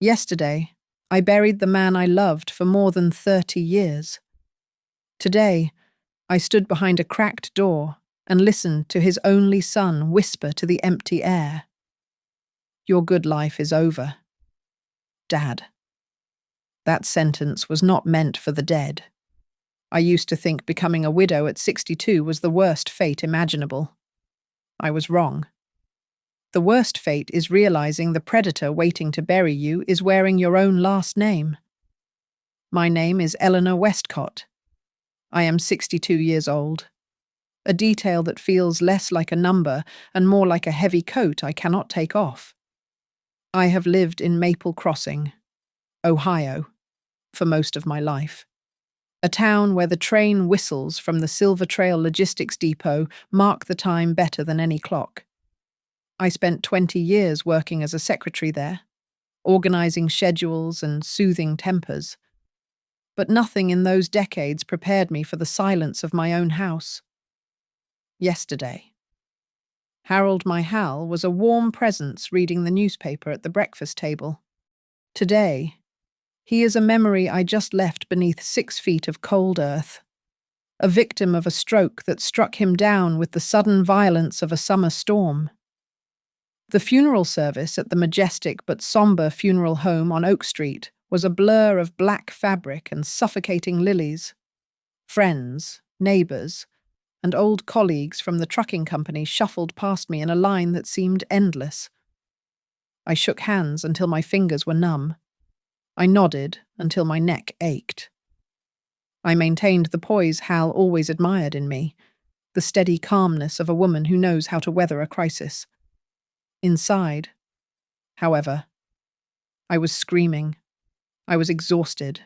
Yesterday, I buried the man I loved for more than 30 years. Today, I stood behind a cracked door and listened to his only son whisper to the empty air, "Your good life is over, Dad." That sentence was not meant for the dead. I used to think becoming a widow at 62 was the worst fate imaginable. I was wrong. The worst fate is realizing the predator waiting to bury you is wearing your own last name. My name is Eleanor Westcott. I am 62 years old. A detail that feels less like a number and more like a heavy coat I cannot take off. I have lived in Maple Crossing, Ohio, for most of my life. A town where the train whistles from the Silver Trail Logistics Depot mark the time better than any clock. I spent 20 years working as a secretary there, organizing schedules and soothing tempers. But nothing in those decades prepared me for the silence of my own house. Yesterday, Harold, my Hal, was a warm presence reading the newspaper at the breakfast table. Today, he is a memory I just left beneath 6 feet of cold earth, a victim of a stroke that struck him down with the sudden violence of a summer storm. The funeral service at the majestic but somber funeral home on Oak Street was a blur of black fabric and suffocating lilies. Friends, neighbors, and old colleagues from the trucking company shuffled past me in a line that seemed endless. I shook hands until my fingers were numb. I nodded until my neck ached. I maintained the poise Hal always admired in me, the steady calmness of a woman who knows how to weather a crisis. Inside, however, I was screaming. I was exhausted,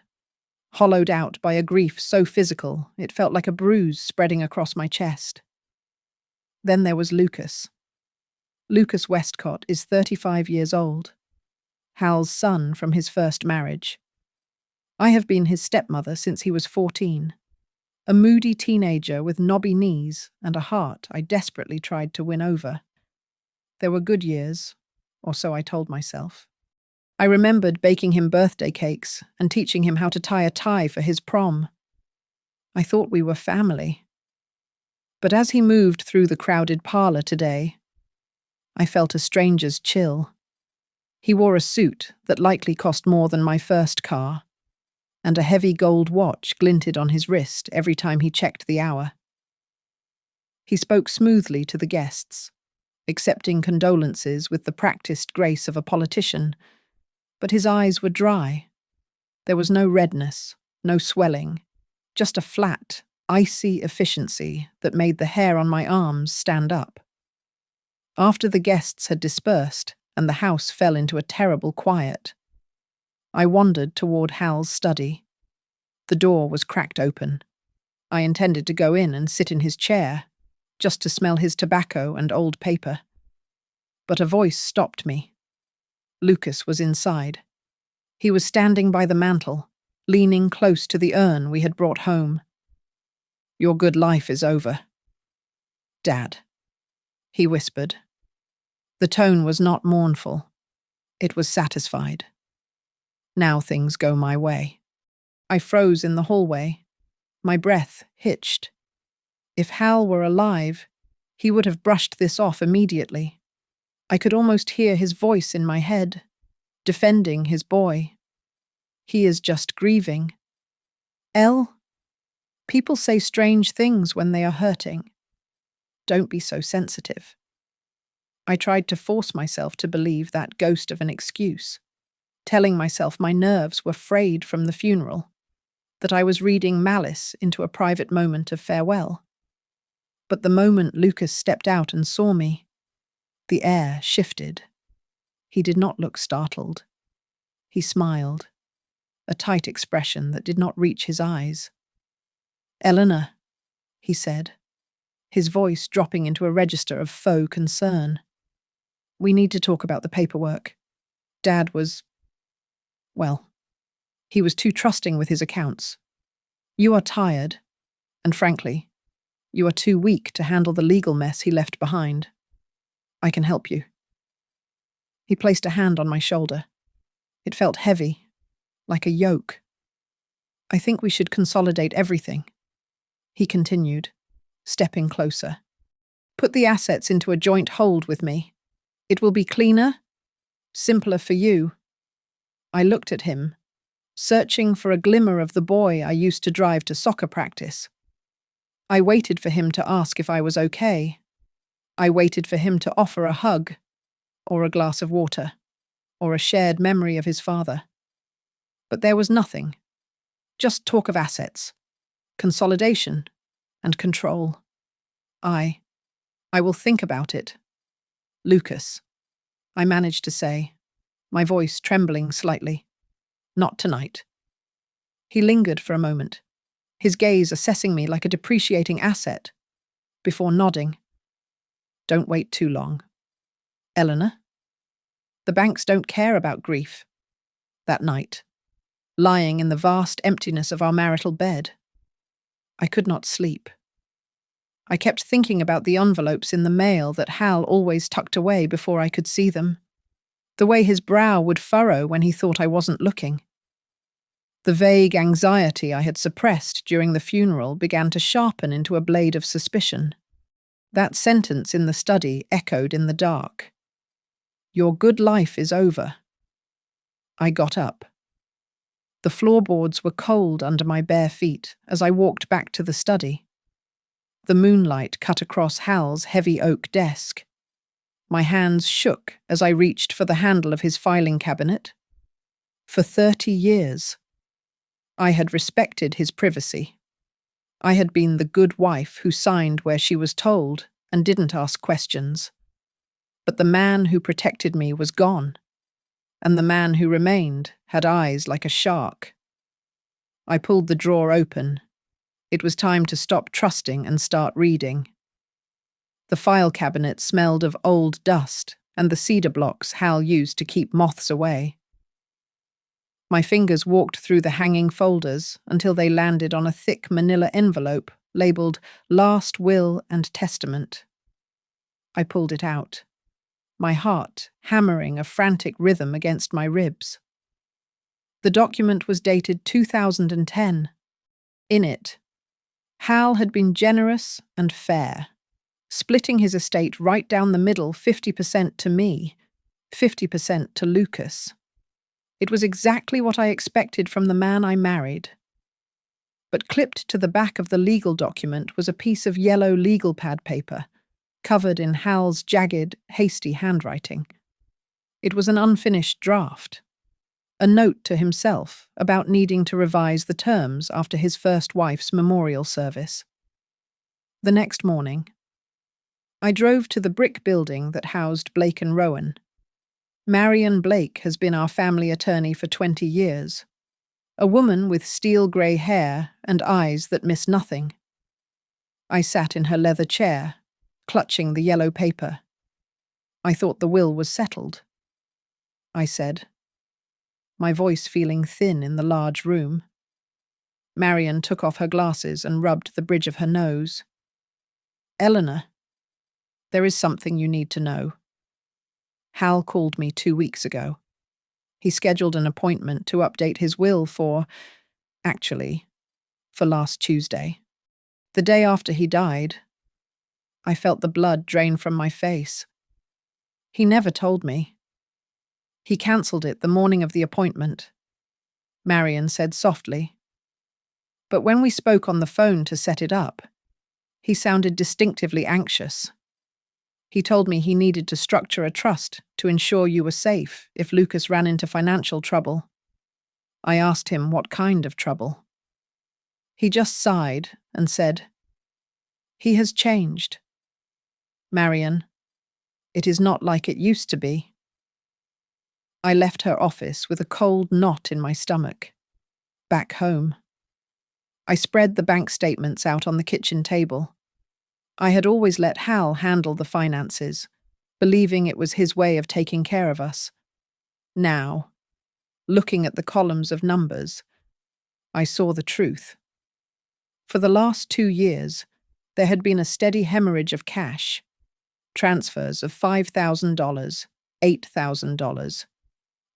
hollowed out by a grief so physical it felt like a bruise spreading across my chest. Then there was Lucas. Lucas Westcott is 35 years old, Hal's son from his first marriage. I have been his stepmother since he was 14, a moody teenager with knobby knees and a heart I desperately tried to win over. There were good years, or so I told myself. I remembered baking him birthday cakes and teaching him how to tie a tie for his prom. I thought we were family. But as he moved through the crowded parlor today, I felt a stranger's chill. He wore a suit that likely cost more than my first car, and a heavy gold watch glinted on his wrist every time he checked the hour. He spoke smoothly to the guests, accepting condolences with the practiced grace of a politician, but his eyes were dry. There was no redness, no swelling, just a flat, icy efficiency that made the hair on my arms stand up. After the guests had dispersed and the house fell into a terrible quiet, I wandered toward Hal's study. The door was cracked open. I intended to go in and sit in his chair, just to smell his tobacco and old paper. But a voice stopped me. Lucas was inside. He was standing by the mantel, leaning close to the urn we had brought home. "Your good life is over, Dad," he whispered. The tone was not mournful. It was satisfied. Now things go my way. I froze in the hallway. My breath hitched. If Hal were alive, he would have brushed this off immediately. I could almost hear his voice in my head, defending his boy. He is just grieving. Elle, people say strange things when they are hurting. Don't be so sensitive. I tried to force myself to believe that ghost of an excuse, telling myself my nerves were frayed from the funeral, that I was reading malice into a private moment of farewell. But the moment Lucas stepped out and saw me, the air shifted. He did not look startled. He smiled, a tight expression that did not reach his eyes. "Eleanor," he said, his voice dropping into a register of faux concern. "We need to talk about the paperwork. Dad was, well, he was too trusting with his accounts. You are tired, and frankly, you are too weak to handle the legal mess he left behind. I can help you." He placed a hand on my shoulder. It felt heavy, like a yoke. I think we should consolidate everything, he continued, stepping closer. Put the assets into a joint hold with me. It will be cleaner, simpler for you. I looked at him, searching for a glimmer of the boy I used to drive to soccer practice. I waited for him to ask if I was okay. I waited for him to offer a hug, or a glass of water, or a shared memory of his father. But there was nothing. Just talk of assets, consolidation, and control. I will think about it. Lucas, I managed to say, my voice trembling slightly. Not tonight. He lingered for a moment, his gaze assessing me like a depreciating asset, before nodding. Don't wait too long. Eleanor? The banks don't care about grief. That night, lying in the vast emptiness of our marital bed, I could not sleep. I kept thinking about the envelopes in the mail that Hal always tucked away before I could see them, the way his brow would furrow when he thought I wasn't looking. The vague anxiety I had suppressed during the funeral began to sharpen into a blade of suspicion. That sentence in the study echoed in the dark. Your good life is over. I got up. The floorboards were cold under my bare feet as I walked back to the study. The moonlight cut across Hal's heavy oak desk. My hands shook as I reached for the handle of his filing cabinet. For 30 years, I had respected his privacy. I had been the good wife who signed where she was told and didn't ask questions. But the man who protected me was gone, and the man who remained had eyes like a shark. I pulled the drawer open. It was time to stop trusting and start reading. The file cabinet smelled of old dust and the cedar blocks Hal used to keep moths away. My fingers walked through the hanging folders until they landed on a thick manila envelope labeled Last Will and Testament. I pulled it out, my heart hammering a frantic rhythm against my ribs. The document was dated 2010. In it, Hal had been generous and fair, splitting his estate right down the middle, 50% to me, 50% to Lucas. It was exactly what I expected from the man I married. But clipped to the back of the legal document was a piece of yellow legal pad paper, covered in Hal's jagged, hasty handwriting. It was an unfinished draft, a note to himself about needing to revise the terms after his first wife's memorial service. The next morning, I drove to the brick building that housed Blake and Rowan. Marion Blake has been our family attorney for 20 years, a woman with steel grey hair and eyes that miss nothing. I sat in her leather chair, clutching the yellow paper. I thought the will was settled, I said, my voice feeling thin in the large room. Marion took off her glasses and rubbed the bridge of her nose. Eleanor, there is something you need to know. Hal called me 2 weeks ago. He scheduled an appointment to update his will for last Tuesday. The day after he died, I felt the blood drain from my face. He never told me. He cancelled it the morning of the appointment, Marion said softly. But when we spoke on the phone to set it up, he sounded distinctively anxious. He told me he needed to structure a trust to ensure you were safe if Lucas ran into financial trouble. I asked him what kind of trouble. He just sighed and said, "He has changed. Marion, it is not like it used to be." I left her office with a cold knot in my stomach. Back home, I spread the bank statements out on the kitchen table. I had always let Hal handle the finances, believing it was his way of taking care of us. Now, looking at the columns of numbers, I saw the truth. For the last 2 years, there had been a steady hemorrhage of cash, transfers of $5,000, $8,000,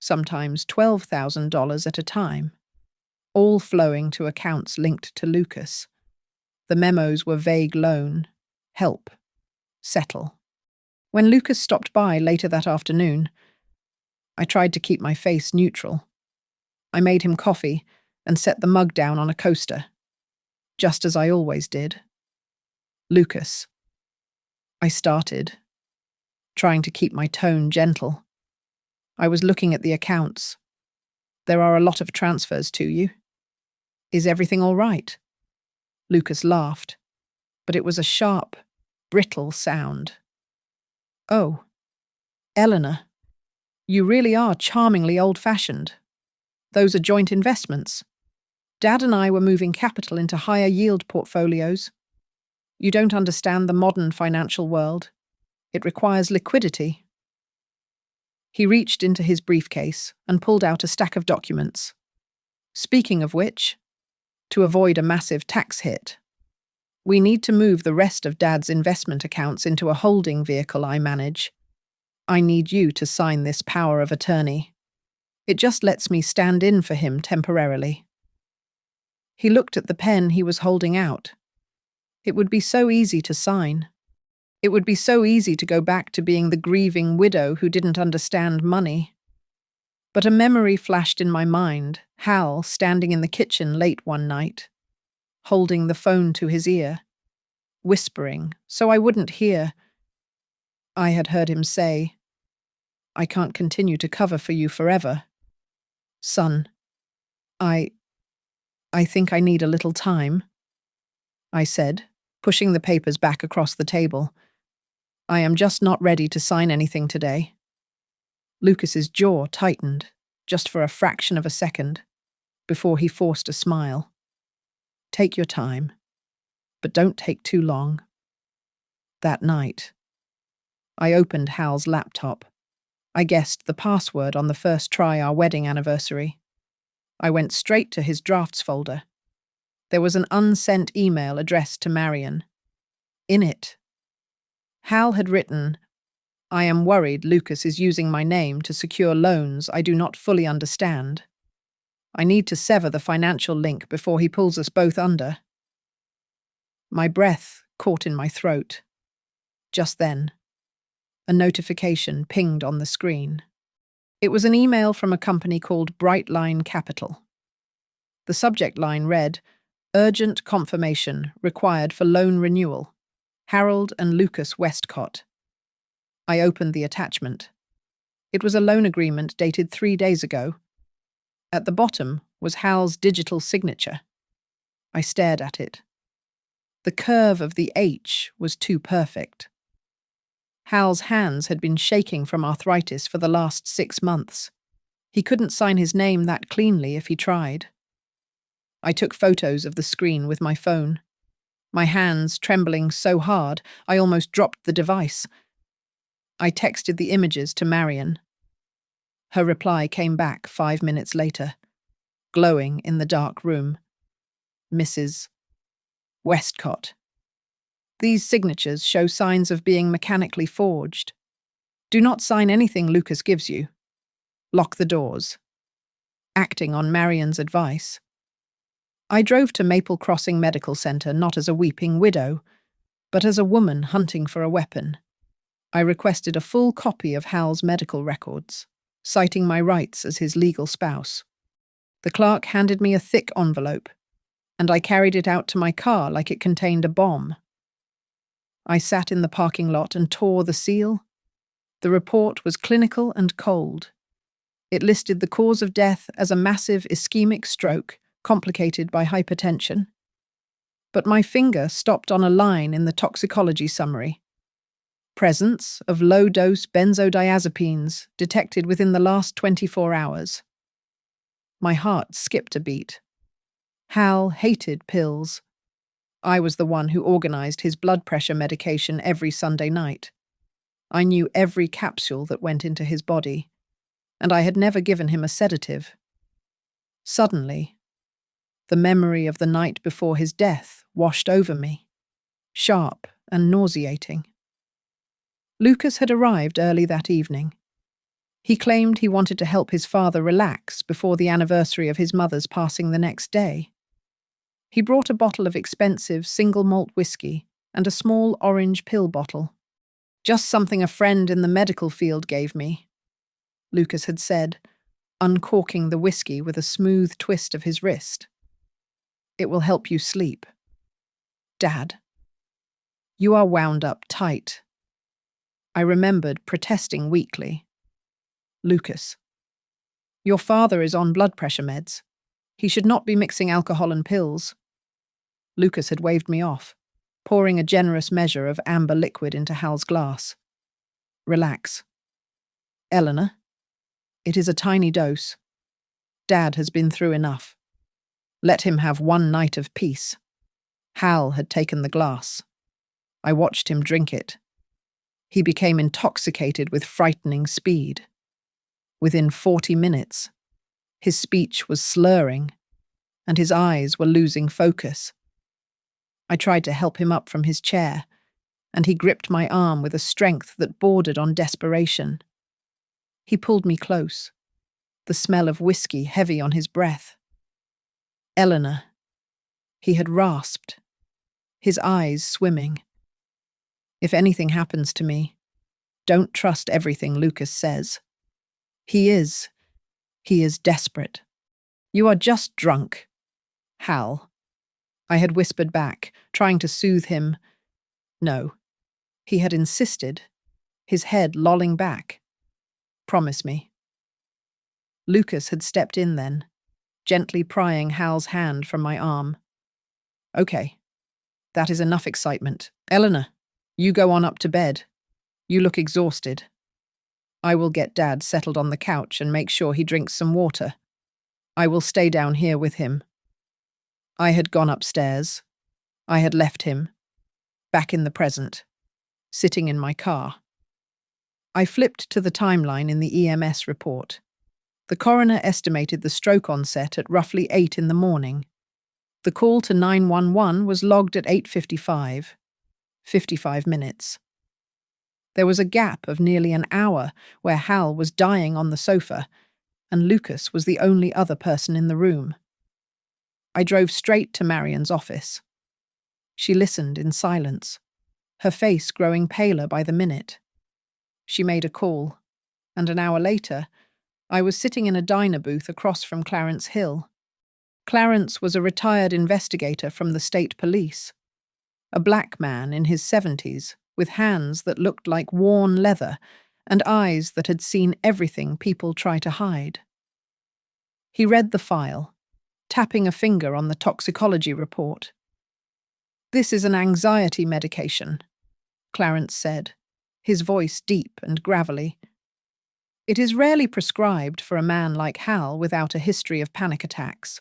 sometimes $12,000 at a time, all flowing to accounts linked to Lucas. The memos were vague: loan, help, settle. When Lucas stopped by later that afternoon, I tried to keep my face neutral. I made him coffee and set the mug down on a coaster, just as I always did. Lucas. I started, trying to keep my tone gentle. I was looking at the accounts. There are a lot of transfers to you. Is everything all right? Lucas laughed, but it was a sharp, brittle sound. Oh, Eleanor, you really are charmingly old-fashioned. Those are joint investments. Dad and I were moving capital into higher yield portfolios. You don't understand the modern financial world. It requires liquidity. He reached into his briefcase and pulled out a stack of documents. Speaking of which, to avoid a massive tax hit, we need to move the rest of Dad's investment accounts into a holding vehicle I manage. I need you to sign this power of attorney. It just lets me stand in for him temporarily. He looked at the pen he was holding out. It would be so easy to sign. It would be so easy to go back to being the grieving widow who didn't understand money. But a memory flashed in my mind, Hal standing in the kitchen late one night, holding the phone to his ear, whispering so I wouldn't hear. I had heard him say, "I can't continue to cover for you forever. Son, I think I need a little time," I said, pushing the papers back across the table. "I am just not ready to sign anything today." Lucas's jaw tightened, just for a fraction of a second, before he forced a smile. "Take your time, but don't take too long." That night, I opened Hal's laptop. I guessed the password on the first try our wedding anniversary. I went straight to his drafts folder. There was an unsent email addressed to Marion. In it, Hal had written, "I am worried Lucas is using my name to secure loans I do not fully understand. I need to sever the financial link before he pulls us both under." My breath caught in my throat. Just then, a notification pinged on the screen. It was an email from a company called Brightline Capital. The subject line read, "Urgent confirmation required for loan renewal. Harold and Lucas Westcott." I opened the attachment. It was a loan agreement dated 3 days ago. At the bottom was Hal's digital signature. I stared at it. The curve of the H was too perfect. Hal's hands had been shaking from arthritis for the last 6 months. He couldn't sign his name that cleanly if he tried. I took photos of the screen with my phone. My hands trembling so hard, I almost dropped the device. I texted the images to Marion. Her reply came back 5 minutes later, glowing in the dark room. "Mrs. Westcott. These signatures show signs of being mechanically forged. Do not sign anything Lucas gives you. Lock the doors." Acting on Marion's advice, I drove to Maple Crossing Medical Center not as a weeping widow, but as a woman hunting for a weapon. I requested a full copy of Hal's medical records, citing my rights as his legal spouse. The clerk handed me a thick envelope, and I carried it out to my car like it contained a bomb. I sat in the parking lot and tore the seal. The report was clinical and cold. It listed the cause of death as a massive ischemic stroke complicated by hypertension. But my finger stopped on a line in the toxicology summary. Presence of low-dose benzodiazepines detected within the last 24 hours. My heart skipped a beat. Hal hated pills. I was the one who organized his blood pressure medication every Sunday night. I knew every capsule that went into his body, and I had never given him a sedative. Suddenly, the memory of the night before his death washed over me, sharp and nauseating. Lucas had arrived early that evening. He claimed he wanted to help his father relax before the anniversary of his mother's passing the next day. He brought a bottle of expensive single malt whiskey and a small orange pill bottle. "Just something a friend in the medical field gave me," Lucas had said, uncorking the whiskey with a smooth twist of his wrist. "It will help you sleep." "Dad, you are wound up tight." I remembered protesting weakly. "Lucas, your father is on blood pressure meds. He should not be mixing alcohol and pills." Lucas had waved me off, pouring a generous measure of amber liquid into Hal's glass. "Relax. Eleanor, it is a tiny dose. Dad has been through enough. Let him have one night of peace." Hal had taken the glass. I watched him drink it. He became intoxicated with frightening speed. Within 40 minutes, his speech was slurring, and his eyes were losing focus. I tried to help him up from his chair, and he gripped my arm with a strength that bordered on desperation. He pulled me close, the smell of whiskey heavy on his breath. "Eleanor," he had rasped, his eyes swimming. "If anything happens to me, don't trust everything Lucas says. He is desperate. You are just drunk." "Hal," I had whispered back, trying to soothe him. "No," he had insisted, his head lolling back. "Promise me." Lucas had stepped in then, gently prying Hal's hand from my arm. "Okay, that is enough excitement. Eleanor, you go on up to bed. You look exhausted. I will get Dad settled on the couch and make sure he drinks some water. I will stay down here with him." I had gone upstairs. I had left him, back in the present, sitting in my car. I flipped to the timeline in the EMS report. The coroner estimated the stroke onset at roughly 8 in the morning. The call to 911 was logged at 8:55, 55 minutes. There was a gap of nearly an hour where Hal was dying on the sofa, and Lucas was the only other person in the room. I drove straight to Marion's office. She listened in silence, her face growing paler by the minute. She made a call, and an hour later, I was sitting in a diner booth across from Clarence Hill. Clarence was a retired investigator from the state police, a black man in his 70s, with hands that looked like worn leather and eyes that had seen everything people try to hide. He read the file, tapping a finger on the toxicology report. "This is an anxiety medication," Clarence said, his voice deep and gravelly. "It is rarely prescribed for a man like Hal without a history of panic attacks.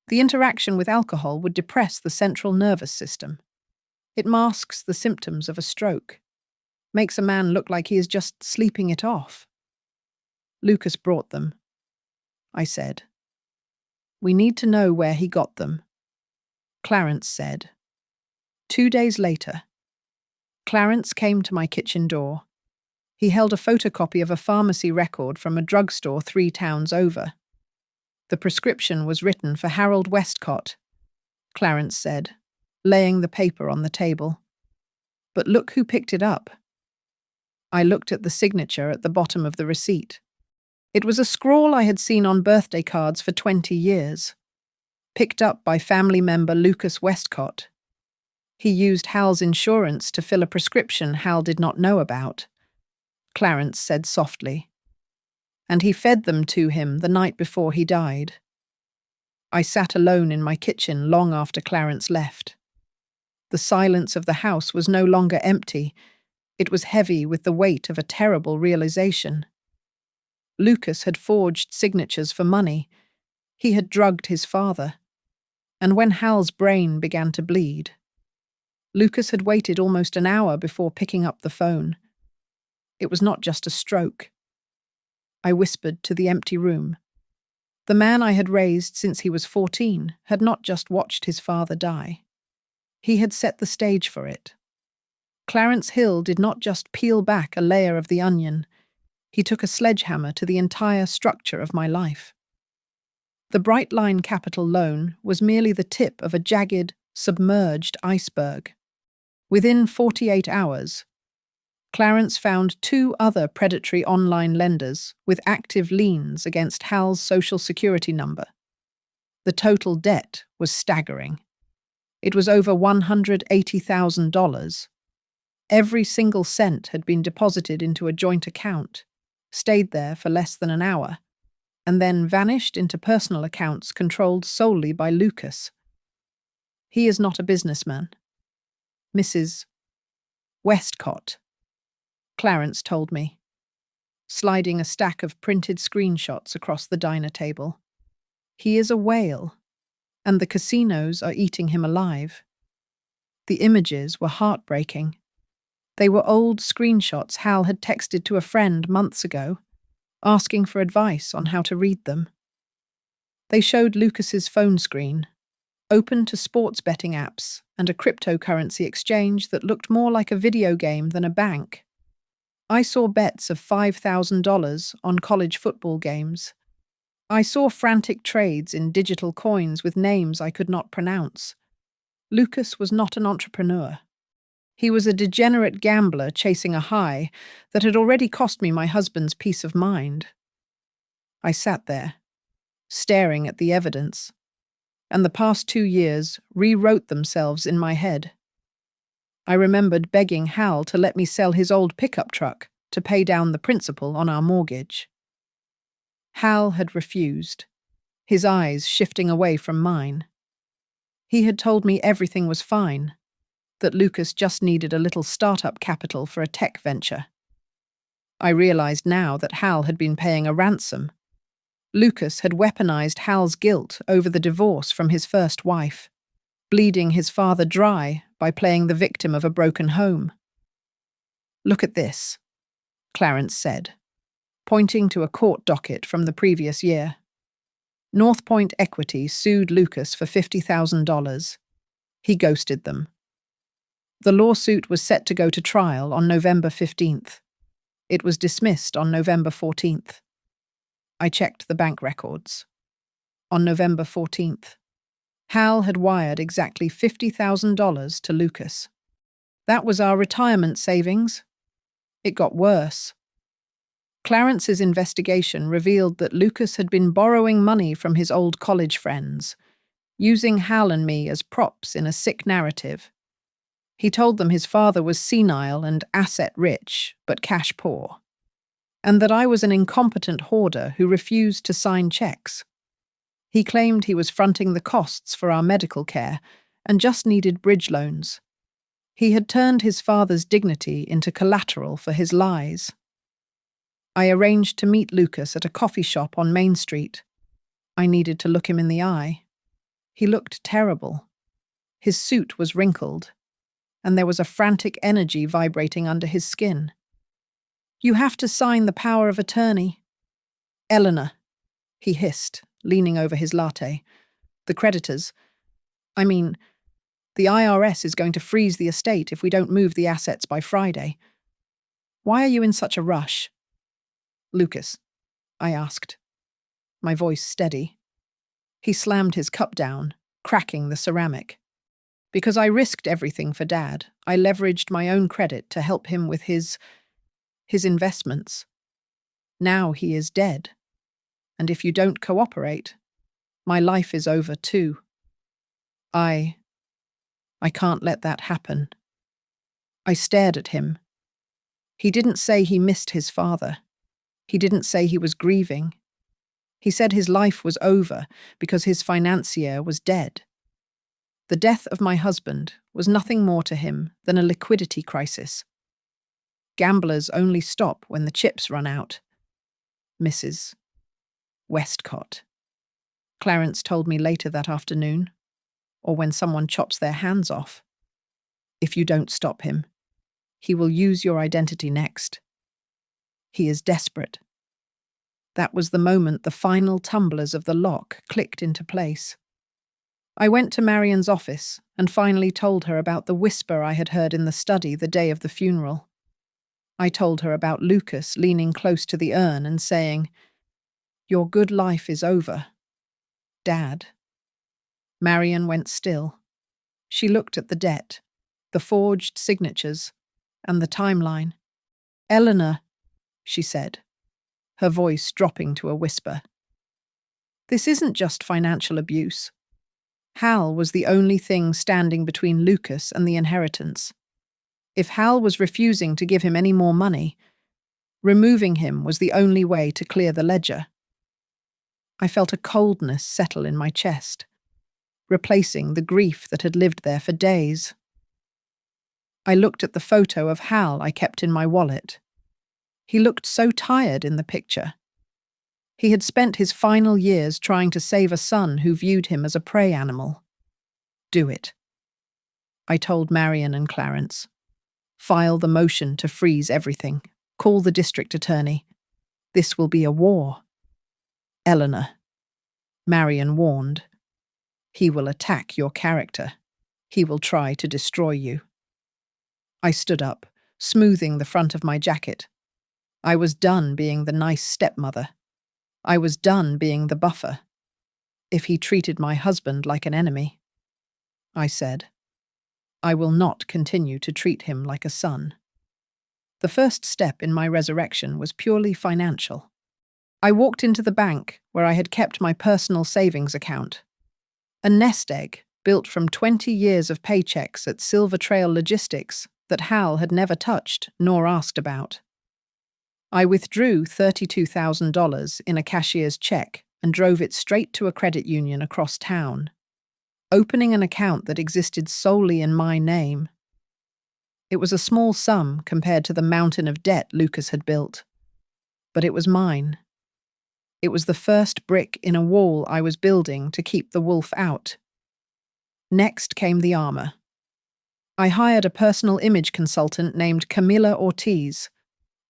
The interaction with alcohol would depress the central nervous system. It masks the symptoms of a stroke, makes a man look like he is just sleeping it off." "Lucas brought them," I said. "We need to know where he got them," Clarence said. 2 days later, Clarence came to my kitchen door. He held a photocopy of a pharmacy record from a drugstore 3 towns over. The prescription was written for Harold Westcott, Clarence said, laying the paper on the table. "But look who picked it up." I looked at the signature at the bottom of the receipt. It was a scrawl I had seen on birthday cards for 20 years. Picked up by family member Lucas Westcott. He used Hal's insurance to fill a prescription Hal did not know about, Clarence said softly. And he fed them to him the night before he died. I sat alone in my kitchen long after Clarence left. The silence of the house was no longer empty. It was heavy with the weight of a terrible realization. Lucas had forged signatures for money. He had drugged his father. And when Hal's brain began to bleed, Lucas had waited almost an hour before picking up the phone. It was not just a stroke. I whispered to the empty room. The man I had raised since he was 14 had not just watched his father die. He had set the stage for it. Clarence Hill did not just peel back a layer of the onion. He took a sledgehammer to the entire structure of my life. The Bright Line Capital loan was merely the tip of a jagged, submerged iceberg. Within 48 hours, Clarence found 2 other predatory online lenders with active liens against Hal's social security number. The total debt was staggering. It was over $180,000. Every single cent had been deposited into a joint account, stayed there for less than an hour, and then vanished into personal accounts controlled solely by Lucas. He is not a businessman. Mrs. Westcott, Clarence told me, sliding a stack of printed screenshots across the diner table. He is a whale, and the casinos are eating him alive. The images were heartbreaking. They were old screenshots Hal had texted to a friend months ago, asking for advice on how to read them. They showed Lucas's phone screen, open to sports betting apps and a cryptocurrency exchange that looked more like a video game than a bank. I saw bets of $5,000 on college football games. I saw frantic trades in digital coins with names I could not pronounce. Lucas was not an entrepreneur. He was a degenerate gambler chasing a high that had already cost me my husband's peace of mind. I sat there, staring at the evidence, and the past 2 years rewrote themselves in my head. I remembered begging Hal to let me sell his old pickup truck to pay down the principal on our mortgage. Hal had refused, his eyes shifting away from mine. He had told me everything was fine, that Lucas just needed a little startup capital for a tech venture. I realized now that Hal had been paying a ransom. Lucas had weaponized Hal's guilt over the divorce from his first wife, bleeding his father dry by playing the victim of a broken home. "Look at this," Clarence said, pointing to a court docket from the previous year. North Point Equity sued Lucas for $50,000. He ghosted them. The lawsuit was set to go to trial on November 15th. It was dismissed on November 14th. I checked the bank records. On November 14th, Hal had wired exactly $50,000 to Lucas. That was our retirement savings. It got worse. Clarence's investigation revealed that Lucas had been borrowing money from his old college friends, using Hal and me as props in a sick narrative. He told them his father was senile and asset-rich, but cash-poor, and that I was an incompetent hoarder who refused to sign checks. He claimed he was fronting the costs for our medical care and just needed bridge loans. He had turned his father's dignity into collateral for his lies. I arranged to meet Lucas at a coffee shop on Main Street. I needed to look him in the eye. He looked terrible. His suit was wrinkled, and there was a frantic energy vibrating under his skin. "You have to sign the power of attorney." "Eleanor," he hissed, leaning over his latte. "The creditors, the IRS is going to freeze the estate if we don't move the assets by Friday. Why are you in such a rush?" "Lucas," I asked, my voice steady. He slammed his cup down, cracking the ceramic. "Because I risked everything for Dad. I leveraged my own credit to help him with his investments. Now he is dead. And if you don't cooperate, my life is over too. I can't let that happen." I stared at him. He didn't say he missed his father. He didn't say he was grieving. He said his life was over because his financier was dead. The death of my husband was nothing more to him than a liquidity crisis. Gamblers only stop when the chips run out. Mrs. Westcott, Clarence told me later that afternoon, or when someone chops their hands off. "If you don't stop him, he will use your identity next. He is desperate." That was the moment the final tumblers of the lock clicked into place. I went to Marion's office and finally told her about the whisper I had heard in the study the day of the funeral. I told her about Lucas leaning close to the urn and saying, "Your good life is over, Dad." Marian went still. She looked at the debt, the forged signatures, and the timeline. "Eleanor," she said, her voice dropping to a whisper. "This isn't just financial abuse. Hal was the only thing standing between Lucas and the inheritance. If Hal was refusing to give him any more money, removing him was the only way to clear the ledger." I felt a coldness settle in my chest, replacing the grief that had lived there for days. I looked at the photo of Hal I kept in my wallet. He looked so tired in the picture. He had spent his final years trying to save a son who viewed him as a prey animal. "Do it," I told Marian and Clarence. "File the motion to freeze everything. Call the district attorney. This will be a war." "Eleanor," Marian warned, "he will attack your character. He will try to destroy you." I stood up, smoothing the front of my jacket. I was done being the nice stepmother. I was done being the buffer. If he treated my husband like an enemy, I said, I will not continue to treat him like a son. The first step in my resurrection was purely financial. I walked into the bank where I had kept my personal savings account. A nest egg built from 20 years of paychecks at Silver Trail Logistics that Hal had never touched nor asked about. I withdrew $32,000 in a cashier's check and drove it straight to a credit union across town, opening an account that existed solely in my name. It was a small sum compared to the mountain of debt Lucas had built, but it was mine. It was the first brick in a wall I was building to keep the wolf out. Next came the armor. I hired a personal image consultant named Camila Ortiz,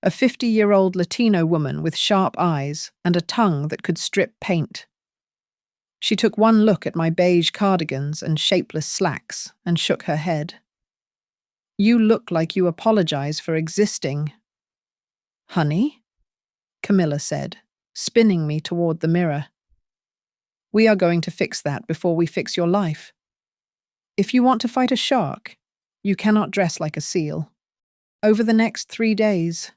a 50-year-old Latino woman with sharp eyes and a tongue that could strip paint. She took one look at my beige cardigans and shapeless slacks and shook her head. "You look like you apologize for existing." "Honey?" Camilla said, spinning me toward the mirror. "We are going to fix that before we fix your life. If you want to fight a shark, you cannot dress like a seal." Over the next 3 days,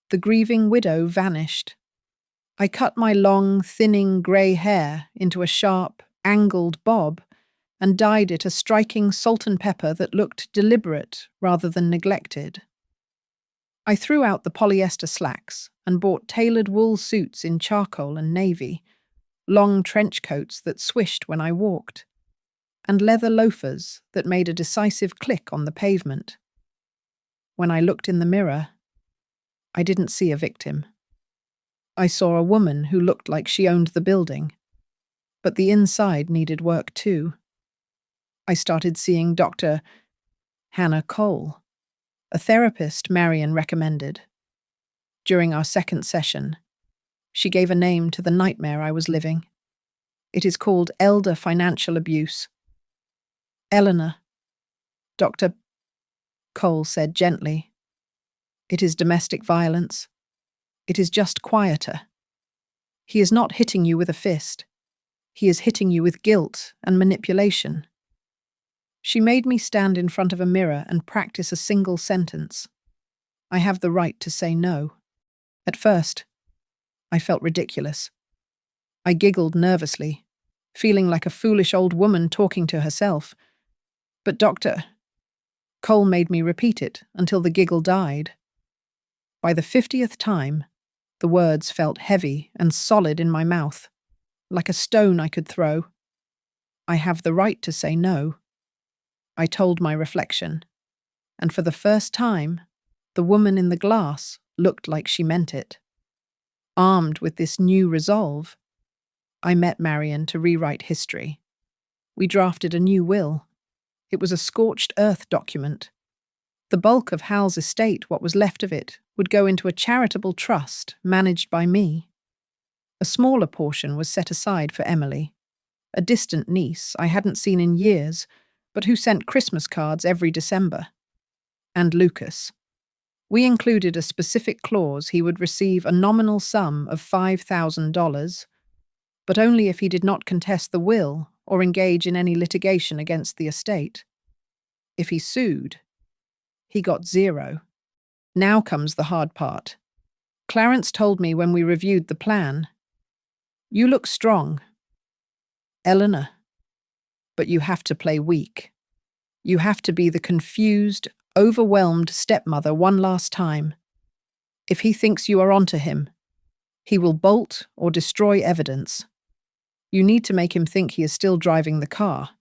the grieving widow vanished. I cut my long, thinning grey hair into a sharp, angled bob and dyed it a striking salt and pepper that looked deliberate rather than neglected. I threw out the polyester slacks and bought tailored wool suits in charcoal and navy, long trench coats that swished when I walked, and leather loafers that made a decisive click on the pavement. When I looked in the mirror, I didn't see a victim. I saw a woman who looked like she owned the building, but the inside needed work too. I started seeing Dr. Hannah Cole, a therapist Marian recommended. During our second session, she gave a name to the nightmare I was living. It is called elder financial abuse. "Eleanor," Dr. Cole said gently, "it is domestic violence. It is just quieter. He is not hitting you with a fist. He is hitting you with guilt and manipulation." She made me stand in front of a mirror and practice a single sentence. "I have the right to say no." At first, I felt ridiculous. I giggled nervously, feeling like a foolish old woman talking to herself. But Dr. Cole made me repeat it until the giggle died. By the 50th time, the words felt heavy and solid in my mouth, like a stone I could throw. "I have the right to say no," I told my reflection, and for the first time, the woman in the glass looked like she meant it. Armed with this new resolve, I met Marian to rewrite history. We drafted a new will. It was a scorched earth document. The bulk of Hal's estate, what was left of it, would go into a charitable trust managed by me. A smaller portion was set aside for Emily, a distant niece I hadn't seen in years, but who sent Christmas cards every December. And Lucas. We included a specific clause he would receive a nominal sum of $5,000, but only if he did not contest the will or engage in any litigation against the estate. If he sued, he got zero. Now comes the hard part. Clarence told me when we reviewed the plan, "You look strong, Eleanor, but you have to play weak. You have to be the confused, overwhelmed stepmother one last time. If he thinks you are onto him, he will bolt or destroy evidence. You need to make him think he is still driving the car."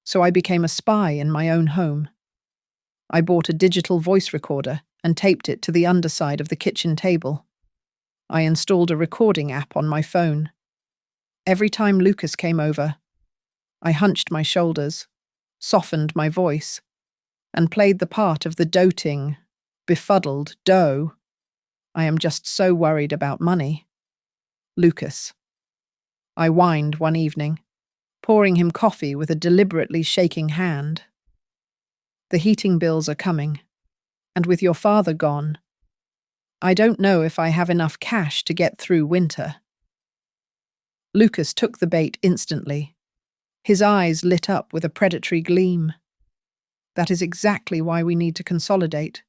So I became a spy in my own home. I bought a digital voice recorder and taped it to the underside of the kitchen table. I installed a recording app on my phone. Every time Lucas came over, I hunched my shoulders, softened my voice, and played the part of the doting, befuddled doe. "I am just so worried about money. Lucas." I whined one evening, pouring him coffee with a deliberately shaking hand. "The heating bills are coming, and with your father gone, I don't know if I have enough cash to get through winter." Lucas took the bait instantly. His eyes lit up with a predatory gleam. "That is exactly why we need to consolidate.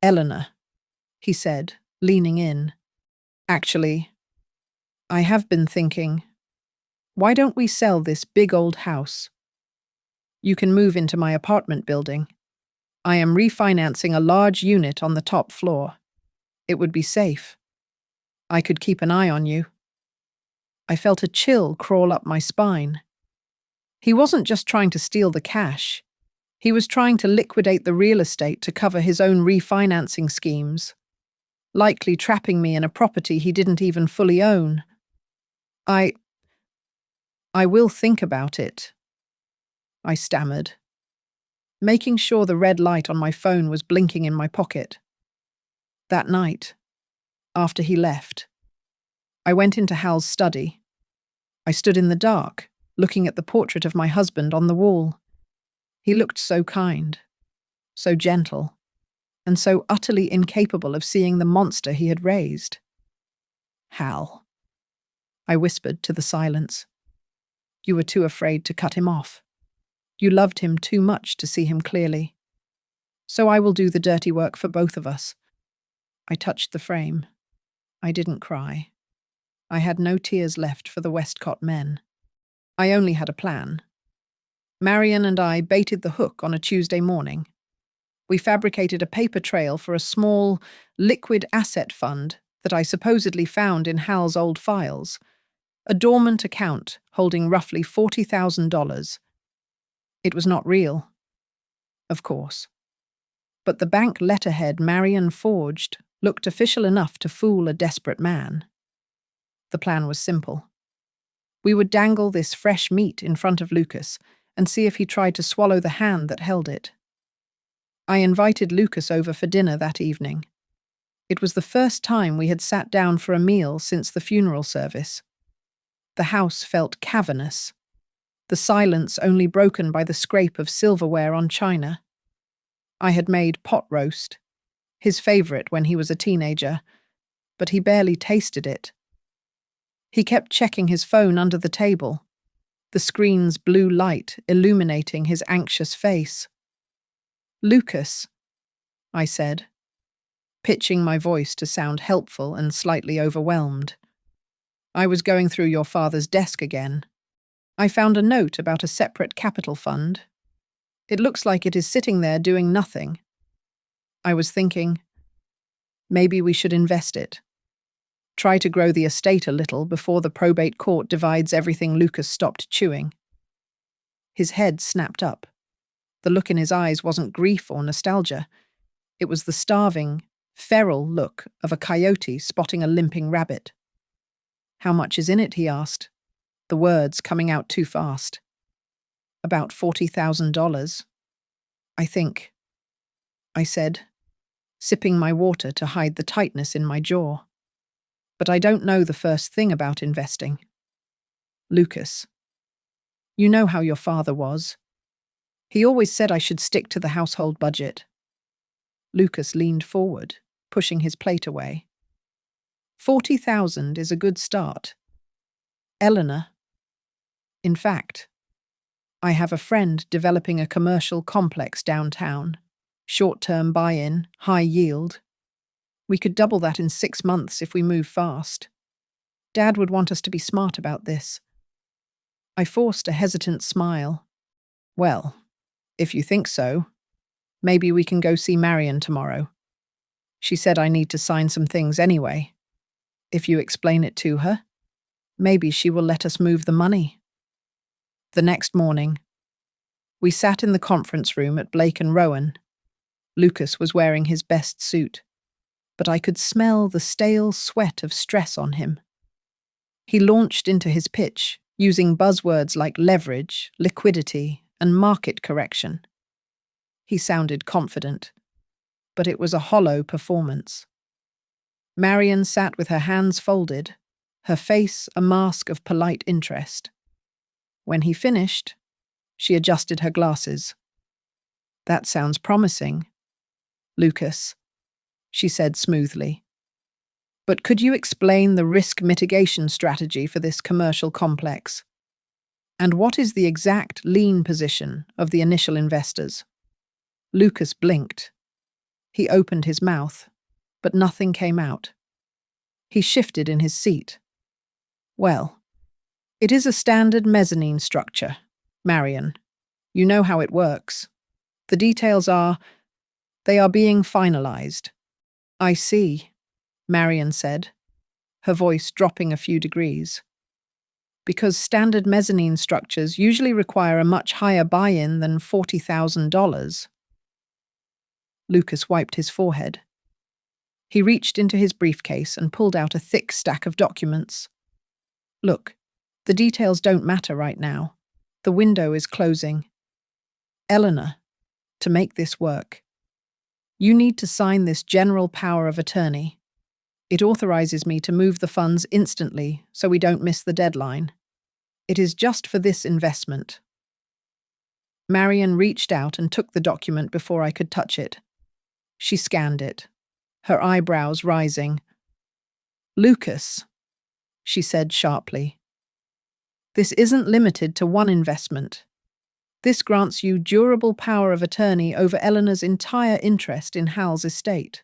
Eleanor," he said, leaning in. "Actually, I have been thinking, why don't we sell this big old house? You can move into my apartment building. I am refinancing a large unit on the top floor. It would be safe. I could keep an eye on you." I felt a chill crawl up my spine. He wasn't just trying to steal the cash. He was trying to liquidate the real estate to cover his own refinancing schemes, likely trapping me in a property he didn't even fully own. I will think about it," I stammered, making sure the red light on my phone was blinking in my pocket. That night, after he left, I went into Hal's study. I stood in the dark, looking at the portrait of my husband on the wall. He looked so kind, so gentle, and so utterly incapable of seeing the monster he had raised. "Hal," I whispered to the silence. "You were too afraid to cut him off. You loved him too much to see him clearly. So I will do the dirty work for both of us." I touched the frame. I didn't cry. I had no tears left for the Westcott men. I only had a plan. Marion and I baited the hook on a Tuesday morning. We fabricated a paper trail for a small, liquid asset fund that I supposedly found in Hal's old files, a dormant account holding roughly $40,000. It was not real, of course. But the bank letterhead Marion forged looked official enough to fool a desperate man. The plan was simple. We would dangle this fresh meat in front of Lucas and see if he tried to swallow the hand that held it. I invited Lucas over for dinner that evening. It was the first time we had sat down for a meal since the funeral service. The house felt cavernous, the silence only broken by the scrape of silverware on china. I had made pot roast, his favourite when he was a teenager, but he barely tasted it. He kept checking his phone under the table, the screen's blue light illuminating his anxious face. "Lucas," I said, pitching my voice to sound helpful and slightly overwhelmed. "I was going through your father's desk again. I found a note about a separate capital fund. It looks like it is sitting there doing nothing. I was thinking, maybe we should invest it. Try to grow the estate a little before the probate court divides everything." Lucas stopped chewing. His head snapped up. The look in his eyes wasn't grief or nostalgia. It was the starving, feral look of a coyote spotting a limping rabbit. "How much is in it?" he asked, the words coming out too fast. "About $40,000, I think," I said, sipping my water to hide the tightness in my jaw. "But I don't know the first thing about investing. Lucas, you know how your father was. He always said I should stick to the household budget. Lucas leaned forward, pushing his plate away. 40,000 is a good start. Eleanor. In fact, I have a friend developing a commercial complex downtown. Short-term buy-in, high yield. We could double that in 6 months if we move fast. Dad would want us to be smart about this. I forced a hesitant smile. Well, if you think so, maybe we can go see Marion tomorrow. She said I need to sign some things anyway. If you explain it to her, maybe she will let us move the money. The next morning, we sat in the conference room at Blake and Rowan. Lucas was wearing his best suit, but I could smell the stale sweat of stress on him. He launched into his pitch, using buzzwords like leverage, liquidity, and market correction. He sounded confident, but it was a hollow performance. Marion sat with her hands folded, her face a mask of polite interest. When he finished, she adjusted her glasses. That sounds promising, Lucas, she said smoothly. But could you explain the risk mitigation strategy for this commercial complex? And what is the exact lien position of the initial investors? Lucas blinked. He opened his mouth, but nothing came out. He shifted in his seat. Well, it is a standard mezzanine structure, Marion. You know how it works. The details they are being finalized. I see, Marion said, her voice dropping a few degrees. Because standard mezzanine structures usually require a much higher buy-in than $40,000. Lucas wiped his forehead. He reached into his briefcase and pulled out a thick stack of documents. Look, the details don't matter right now. The window is closing. Eleanor, to make this work, you need to sign this general power of attorney. It authorizes me to move the funds instantly so we don't miss the deadline. It is just for this investment. Marion reached out and took the document before I could touch it. She scanned it, her eyebrows rising. Lucas, she said sharply. This isn't limited to one investment. This grants you durable power of attorney over Eleanor's entire interest in Hal's estate.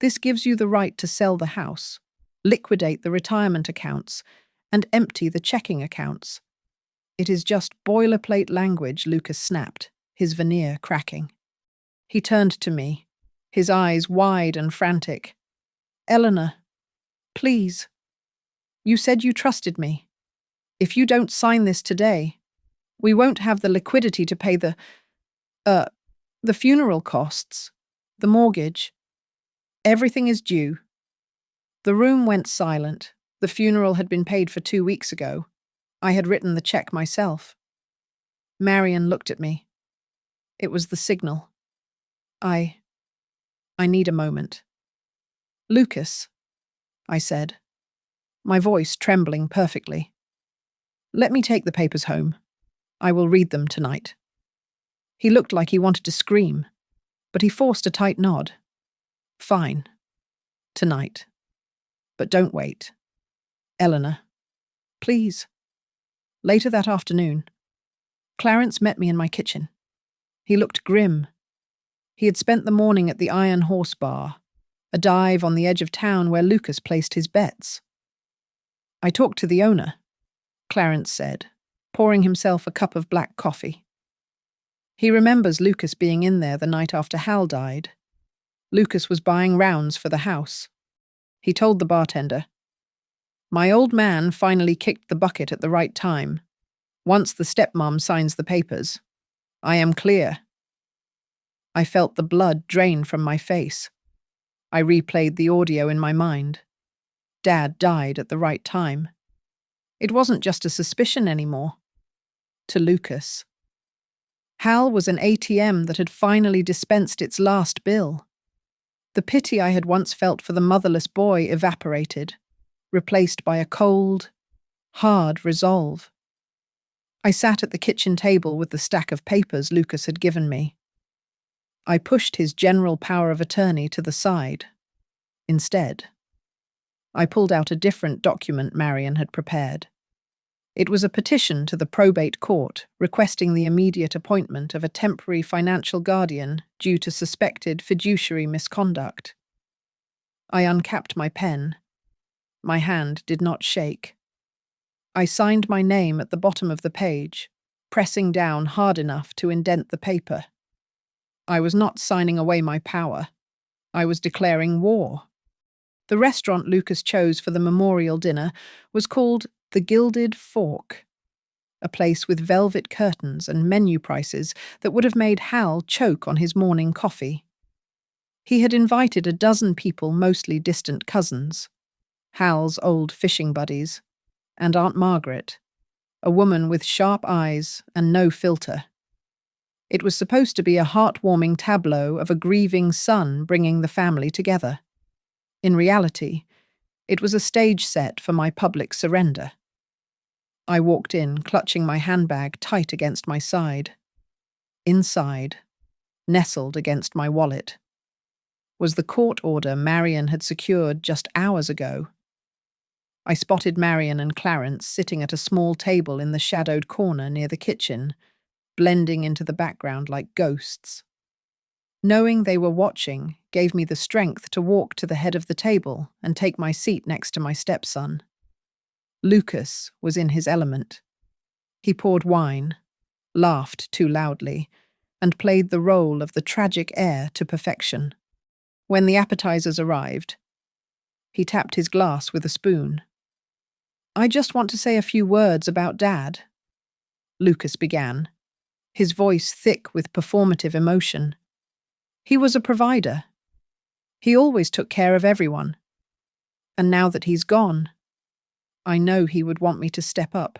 This gives you the right to sell the house, liquidate the retirement accounts, and empty the checking accounts. It is just boilerplate language, Lucas snapped, his veneer cracking. He turned to me, his eyes wide and frantic. Eleanor, please. You said you trusted me. If you don't sign this today, we won't have the liquidity to pay the funeral costs, the mortgage. Everything is due. The room went silent. The funeral had been paid for 2 weeks ago. I had written the check myself. Marion looked at me. It was the signal. I need a moment. Lucas, I said, my voice trembling perfectly. Let me take the papers home. I will read them tonight. He looked like he wanted to scream, but he forced a tight nod. Fine. Tonight. But don't wait. Eleanor. Please. Later that afternoon, Clarence met me in my kitchen. He looked grim. He had spent the morning at the Iron Horse Bar, a dive on the edge of town where Lucas placed his bets. I talked to the owner, Clarence said, pouring himself a cup of black coffee. He remembers Lucas being in there the night after Hal died. Lucas was buying rounds for the house. He told the bartender, "My old man finally kicked the bucket at the right time. Once the stepmom signs the papers, I am clear." I felt the blood drain from my face. I replayed the audio in my mind. Dad died at the right time. It wasn't just a suspicion anymore. To Lucas, Hal was an ATM that had finally dispensed its last bill. The pity I had once felt for the motherless boy evaporated, replaced by a cold, hard resolve. I sat at the kitchen table with the stack of papers Lucas had given me. I pushed his general power of attorney to the side. Instead, I pulled out a different document Marion had prepared. It was a petition to the probate court requesting the immediate appointment of a temporary financial guardian due to suspected fiduciary misconduct. I uncapped my pen. My hand did not shake. I signed my name at the bottom of the page, pressing down hard enough to indent the paper. I was not signing away my power. I was declaring war. The restaurant Lucas chose for the memorial dinner was called The Gilded Fork, a place with velvet curtains and menu prices that would have made Hal choke on his morning coffee. He had invited a dozen people, mostly distant cousins, Hal's old fishing buddies, and Aunt Margaret, a woman with sharp eyes and no filter. It was supposed to be a heartwarming tableau of a grieving son bringing the family together. In reality, it was a stage set for my public surrender. I walked in, clutching my handbag tight against my side. Inside, nestled against my wallet, was the court order Marion had secured just hours ago. I spotted Marion and Clarence sitting at a small table in the shadowed corner near the kitchen, blending into the background like ghosts. Knowing they were watching gave me the strength to walk to the head of the table and take my seat next to my stepson. Lucas was in his element. He poured wine, laughed too loudly, and played the role of the tragic heir to perfection. When the appetizers arrived, he tapped his glass with a spoon. "I just want to say a few words about Dad," Lucas began, his voice thick with performative emotion. "He was a provider. He always took care of everyone. And now that he's gone, I know he would want me to step up.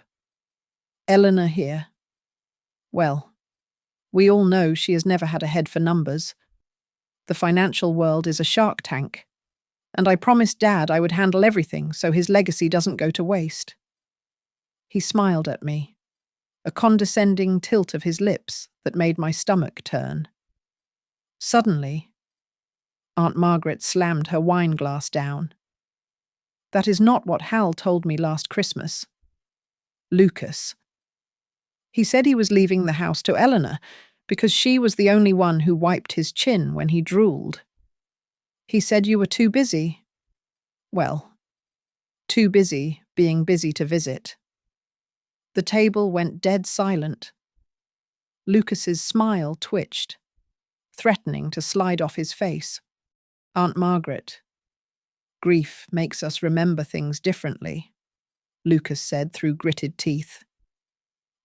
Eleanor here. Well, we all know she has never had a head for numbers. The financial world is a shark tank, and I promised Dad I would handle everything so his legacy doesn't go to waste." He smiled at me, a condescending tilt of his lips that made my stomach turn. Suddenly, Aunt Margaret slammed her wine glass down. "That is not what Hal told me last Christmas. Lucas. He said he was leaving the house to Eleanor because she was the only one who wiped his chin when he drooled. He said you were too busy. Well, too busy being busy to visit." The table went dead silent. Lucas's smile twitched, threatening to slide off his face. "Aunt Margaret, grief makes us remember things differently," Lucas said through gritted teeth.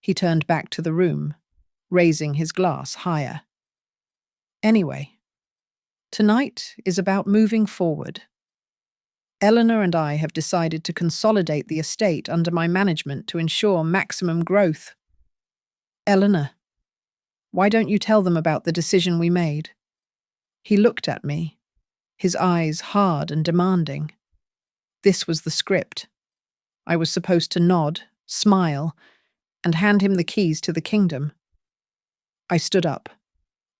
He turned back to the room, raising his glass higher. "Anyway, tonight is about moving forward. Eleanor and I have decided to consolidate the estate under my management to ensure maximum growth. Eleanor, why don't you tell them about the decision we made?" He looked at me, his eyes hard and demanding. This was the script. I was supposed to nod, smile, and hand him the keys to the kingdom. I stood up.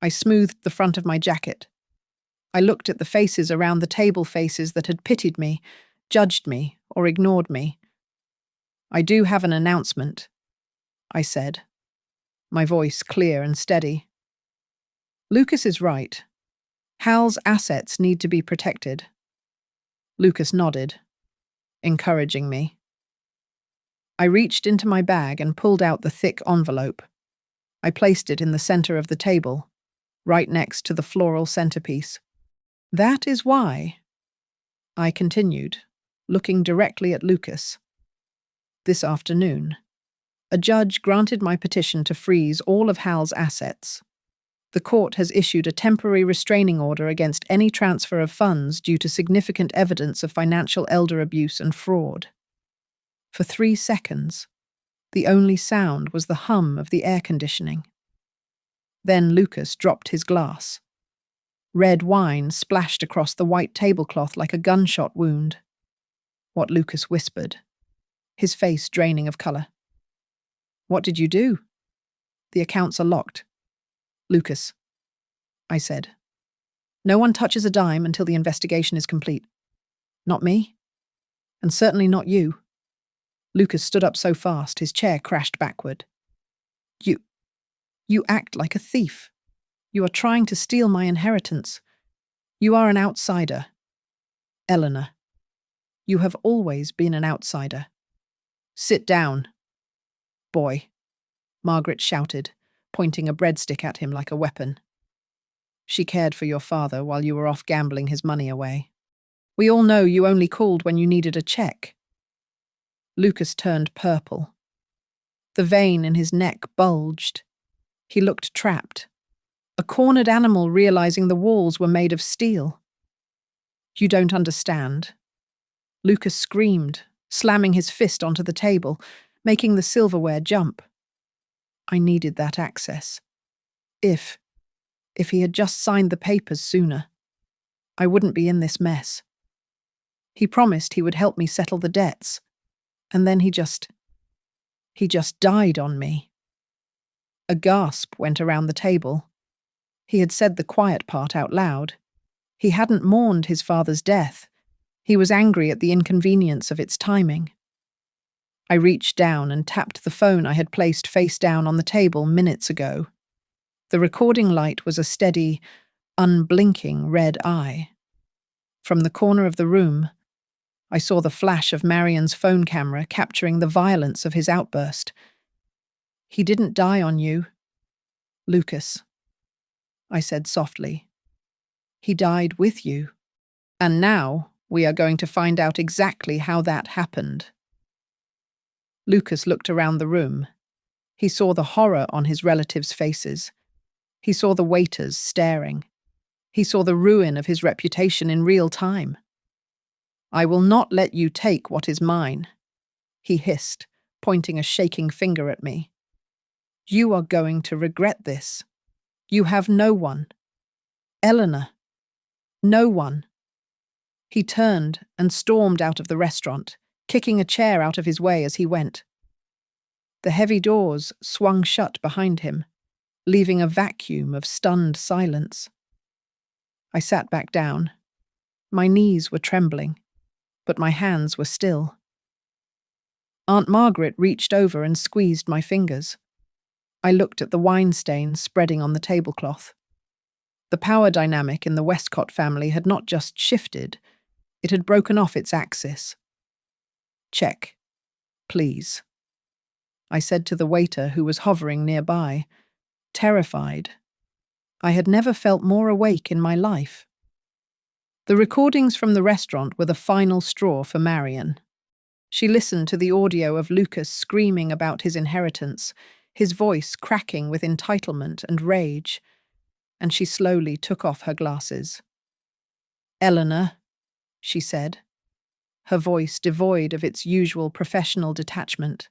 I smoothed the front of my jacket. I looked at the faces around the table, faces that had pitied me, judged me, or ignored me. "I do have an announcement," I said, my voice clear and steady. "Lucas is right. Hal's assets need to be protected." Lucas nodded, encouraging me. I reached into my bag and pulled out the thick envelope. I placed it in the center of the table, right next to the floral centerpiece. "That is why," I continued, looking directly at Lucas. "This afternoon, a judge granted my petition to freeze all of Hal's assets. The court has issued a temporary restraining order against any transfer of funds due to significant evidence of financial elder abuse and fraud." For 3 seconds, the only sound was the hum of the air conditioning. Then Lucas dropped his glass. Red wine splashed across the white tablecloth like a gunshot wound. What Lucas whispered, his face draining of color. "What did you do?" "The accounts are locked. Lucas, I said. No one touches a dime until the investigation is complete. Not me. And certainly not you. Lucas stood up so fast, his chair crashed backward. You act like a thief. You are trying to steal my inheritance. You are an outsider. Eleanor, you have always been an outsider. Sit down. Boy, Margaret shouted, pointing a breadstick at him like a weapon. She cared for your father while you were off gambling his money away. We all know you only called when you needed a check. Lucas turned purple. The vein in his neck bulged. He looked trapped. A cornered animal realizing the walls were made of steel. You don't understand. Lucas screamed, slamming his fist onto the table, making the silverware jump. I needed that access. If he had just signed the papers sooner, I wouldn't be in this mess. He promised he would help me settle the debts, and then he just died on me. A gasp went around the table. He had said the quiet part out loud. He hadn't mourned his father's death. He was angry at the inconvenience of its timing. I reached down and tapped the phone I had placed face down on the table minutes ago. The recording light was a steady, unblinking red eye. From the corner of the room, I saw the flash of Marion's phone camera capturing the violence of his outburst. He didn't die on you, Lucas, I said softly. He died with you. And now we are going to find out exactly how that happened. Lucas looked around the room. He saw the horror on his relatives' faces. He saw the waiters staring. He saw the ruin of his reputation in real time. I will not let you take what is mine, he hissed, pointing a shaking finger at me. You are going to regret this. You have no one. Eleanor. No one. He turned and stormed out of the restaurant, kicking a chair out of his way as he went. The heavy doors swung shut behind him, leaving a vacuum of stunned silence. I sat back down. My knees were trembling, but my hands were still. Aunt Margaret reached over and squeezed my fingers. I looked at the wine stains spreading on the tablecloth. The power dynamic in the Westcott family had not just shifted, it had broken off its axis. Check, please, I said to the waiter who was hovering nearby, terrified. I had never felt more awake in my life. The recordings from the restaurant were the final straw for Marion. She listened to the audio of Lucas screaming about his inheritance, his voice cracking with entitlement and rage, and she slowly took off her glasses. Eleanor, she said, her voice devoid of its usual professional detachment.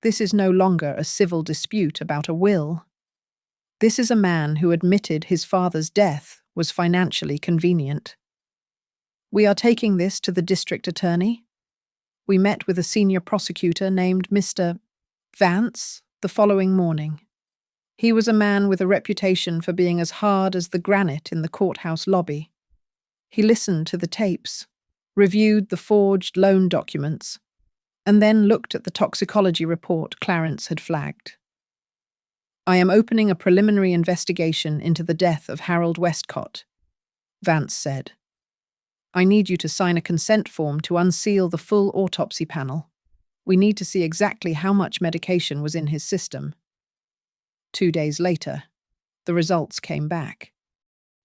This is no longer a civil dispute about a will. This is a man who admitted his father's death was financially convenient. We are taking this to the district attorney. We met with a senior prosecutor named Mr. Vance the following morning. He was a man with a reputation for being as hard as the granite in the courthouse lobby. He listened to the tapes, reviewed the forged loan documents, and then looked at the toxicology report Clarence had flagged. I am opening a preliminary investigation into the death of Harold Westcott, Vance said. I need you to sign a consent form to unseal the full autopsy panel. We need to see exactly how much medication was in his system. 2 days later, the results came back.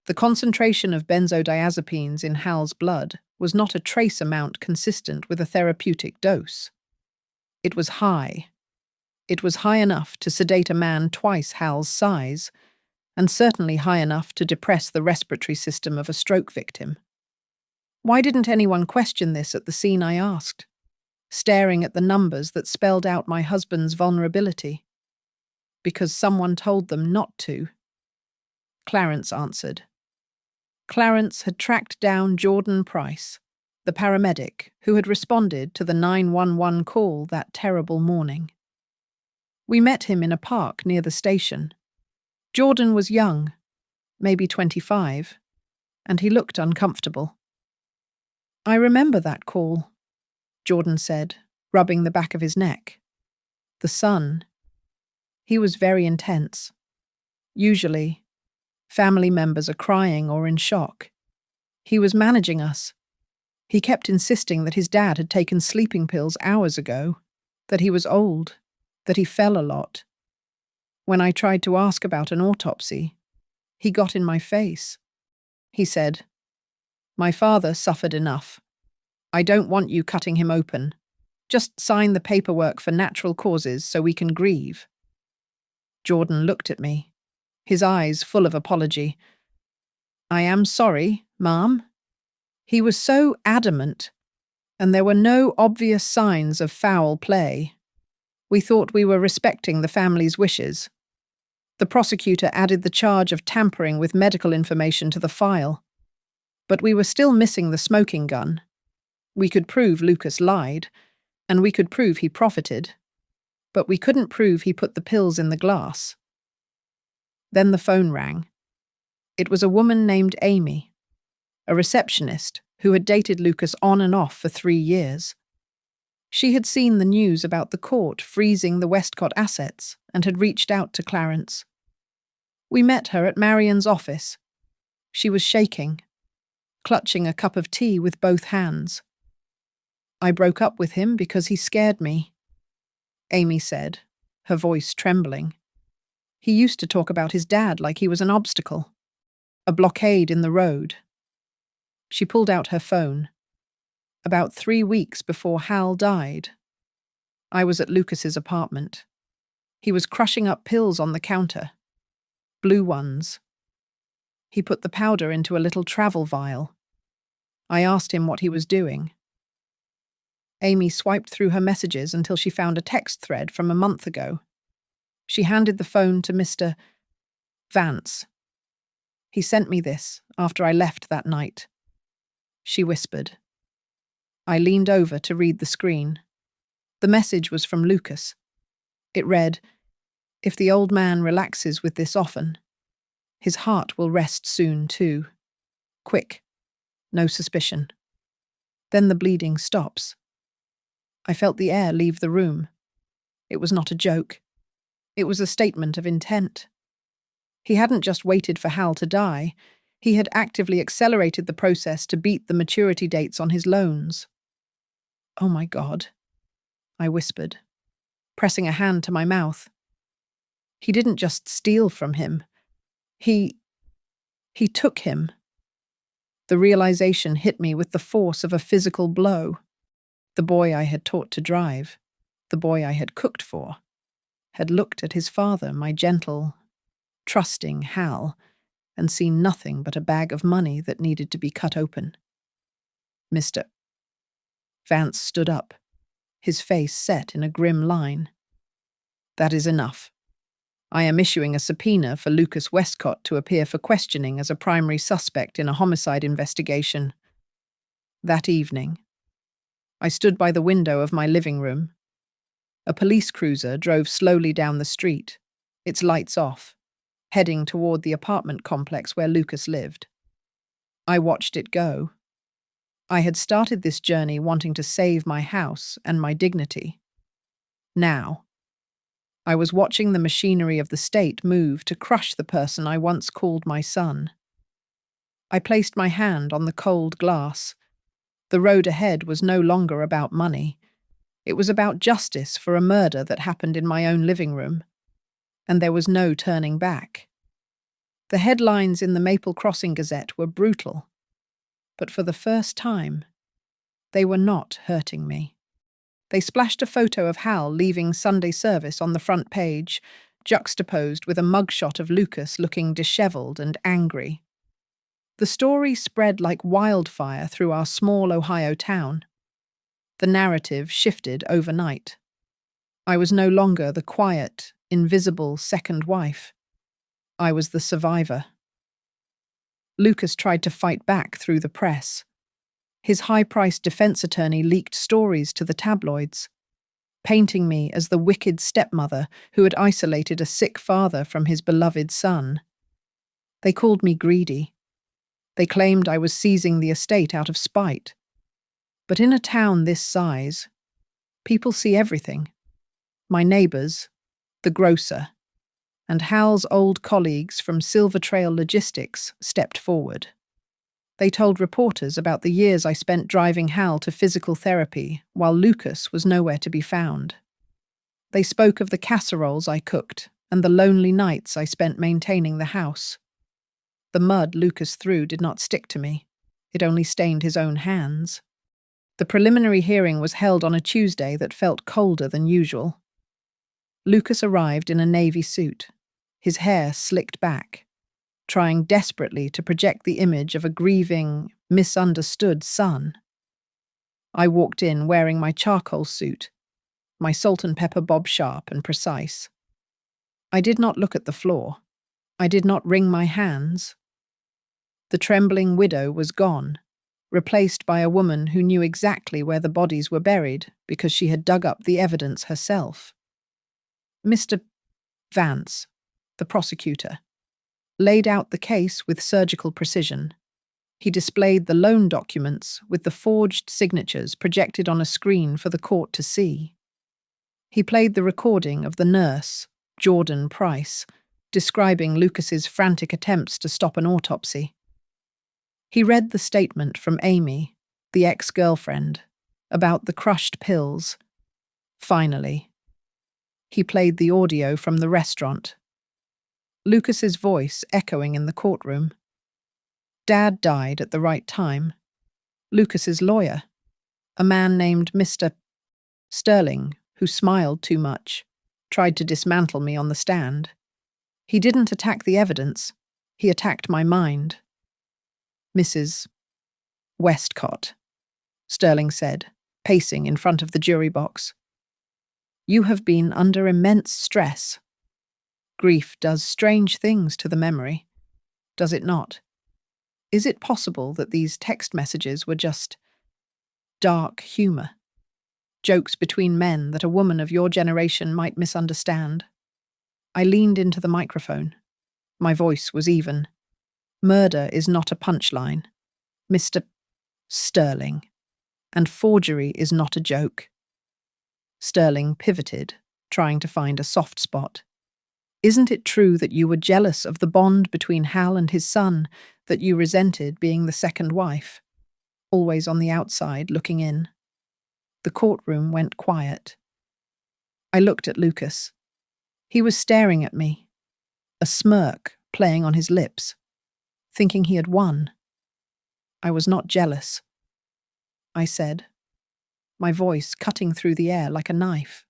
The concentration of benzodiazepines in Hal's blood was not a trace amount consistent with a therapeutic dose. It was high. It was high enough to sedate a man twice Hal's size, and certainly high enough to depress the respiratory system of a stroke victim. Why didn't anyone question this at the scene, I asked, staring at the numbers that spelled out my husband's vulnerability? Because someone told them not to. Clarence answered. Clarence had tracked down Jordan Price, the paramedic who had responded to the 911 call that terrible morning. We met him in a park near the station. Jordan was young, maybe 25, and he looked uncomfortable. "I remember that call," Jordan said, rubbing the back of his neck. "The sun. He was very intense. Usually, family members are crying or in shock. He was managing us. He kept insisting that his dad had taken sleeping pills hours ago, that he was old, that he fell a lot. When I tried to ask about an autopsy, he got in my face. He said, 'My father suffered enough. I don't want you cutting him open. Just sign the paperwork for natural causes so we can grieve.'" Jordan looked at me, his eyes full of apology. "I am sorry, Ma'am." He was so adamant, and there were no obvious signs of foul play. We thought we were respecting the family's wishes. The prosecutor added the charge of tampering with medical information to the file. But we were still missing the smoking gun. We could prove Lucas lied, and we could prove he profited. But we couldn't prove he put the pills in the glass. Then the phone rang. It was a woman named Amy, a receptionist who had dated Lucas on and off for 3 years. She had seen the news about the court freezing the Westcott assets and had reached out to Clarence. We met her at Marion's office. She was shaking, clutching a cup of tea with both hands. "I broke up with him because he scared me," Amy said, her voice trembling. "He used to talk about his dad like he was an obstacle, a blockade in the road." She pulled out her phone. "About 3 weeks before Hal died, I was at Lucas's apartment. He was crushing up pills on the counter. Blue ones. He put the powder into a little travel vial. I asked him what he was doing." Amy swiped through her messages until she found a text thread from a month ago. She handed the phone to Mr. Vance. "He sent me this after I left that night," she whispered. I leaned over to read the screen. The message was from Lucas. It read, "If the old man relaxes with this often, his heart will rest soon too. Quick. No suspicion." Then the bleeding stops. I felt the air leave the room. It was not a joke. It was a statement of intent. He hadn't just waited for Hal to die. He had actively accelerated the process to beat the maturity dates on his loans. "Oh my God," I whispered, pressing a hand to my mouth. He didn't just steal from him. He took him. The realization hit me with the force of a physical blow. The boy I had taught to drive, the boy I had cooked for, had looked at his father, my gentle, trusting Hal, and seen nothing but a bag of money that needed to be cut open. "Mr." Vance stood up, his face set in a grim line. "That is enough. I am issuing a subpoena for Lucas Westcott to appear for questioning as a primary suspect in a homicide investigation." That evening, I stood by the window of my living room. A police cruiser drove slowly down the street, its lights off, heading toward the apartment complex where Lucas lived. I watched it go. I had started this journey wanting to save my house and my dignity. Now, I was watching the machinery of the state move to crush the person I once called my son. I placed my hand on the cold glass. The road ahead was no longer about money. It was about justice for a murder that happened in my own living room. And there was no turning back. The headlines in the Maple Crossing Gazette were brutal. But for the first time, they were not hurting me. They splashed a photo of Hal leaving Sunday service on the front page, juxtaposed with a mugshot of Lucas looking disheveled and angry. The story spread like wildfire through our small Ohio town. The narrative shifted overnight. I was no longer the quiet, invisible second wife. I was the survivor. Lucas tried to fight back through the press. His high-priced defense attorney leaked stories to the tabloids, painting me as the wicked stepmother who had isolated a sick father from his beloved son. They called me greedy. They claimed I was seizing the estate out of spite. But in a town this size, people see everything. My neighbours, the grocer, and Hal's old colleagues from Silver Trail Logistics stepped forward. They told reporters about the years I spent driving Hal to physical therapy while Lucas was nowhere to be found. They spoke of the casseroles I cooked and the lonely nights I spent maintaining the house. The mud Lucas threw did not stick to me. It only stained his own hands. The preliminary hearing was held on a Tuesday that felt colder than usual. Lucas arrived in a navy suit, his hair slicked back, trying desperately to project the image of a grieving, misunderstood son. I walked in wearing my charcoal suit, my salt and pepper bob sharp and precise. I did not look at the floor. I did not wring my hands. The trembling widow was gone, replaced by a woman who knew exactly where the bodies were buried because she had dug up the evidence herself. Mr. Vance, the prosecutor, laid out the case with surgical precision. He displayed the loan documents with the forged signatures projected on a screen for the court to see. He played the recording of the nurse, Jordan Price, describing Lucas's frantic attempts to stop an autopsy. He read the statement from Amy, the ex-girlfriend, about the crushed pills. Finally, he played the audio from the restaurant, Lucas's voice echoing in the courtroom. Dad died at the right time. Lucas's lawyer, a man named Mr. Sterling, who smiled too much, tried to dismantle me on the stand. He didn't attack the evidence. He attacked my mind. Mrs. Westcott, Sterling said, pacing in front of the jury box. You have been under immense stress. Grief does strange things to the memory, does it not? Is it possible that these text messages were just dark humor? Jokes between men that a woman of your generation might misunderstand? I leaned into the microphone. My voice was even. Murder is not a punchline, Mr. Sterling, and forgery is not a joke. Sterling pivoted, trying to find a soft spot. Isn't it true that you were jealous of the bond between Hal and his son, that you resented being the second wife? Always on the outside, looking in. The courtroom went quiet. I looked at Lucas. He was staring at me, a smirk playing on his lips, thinking he had won. I was not jealous, I said, my voice cutting through the air like a knife.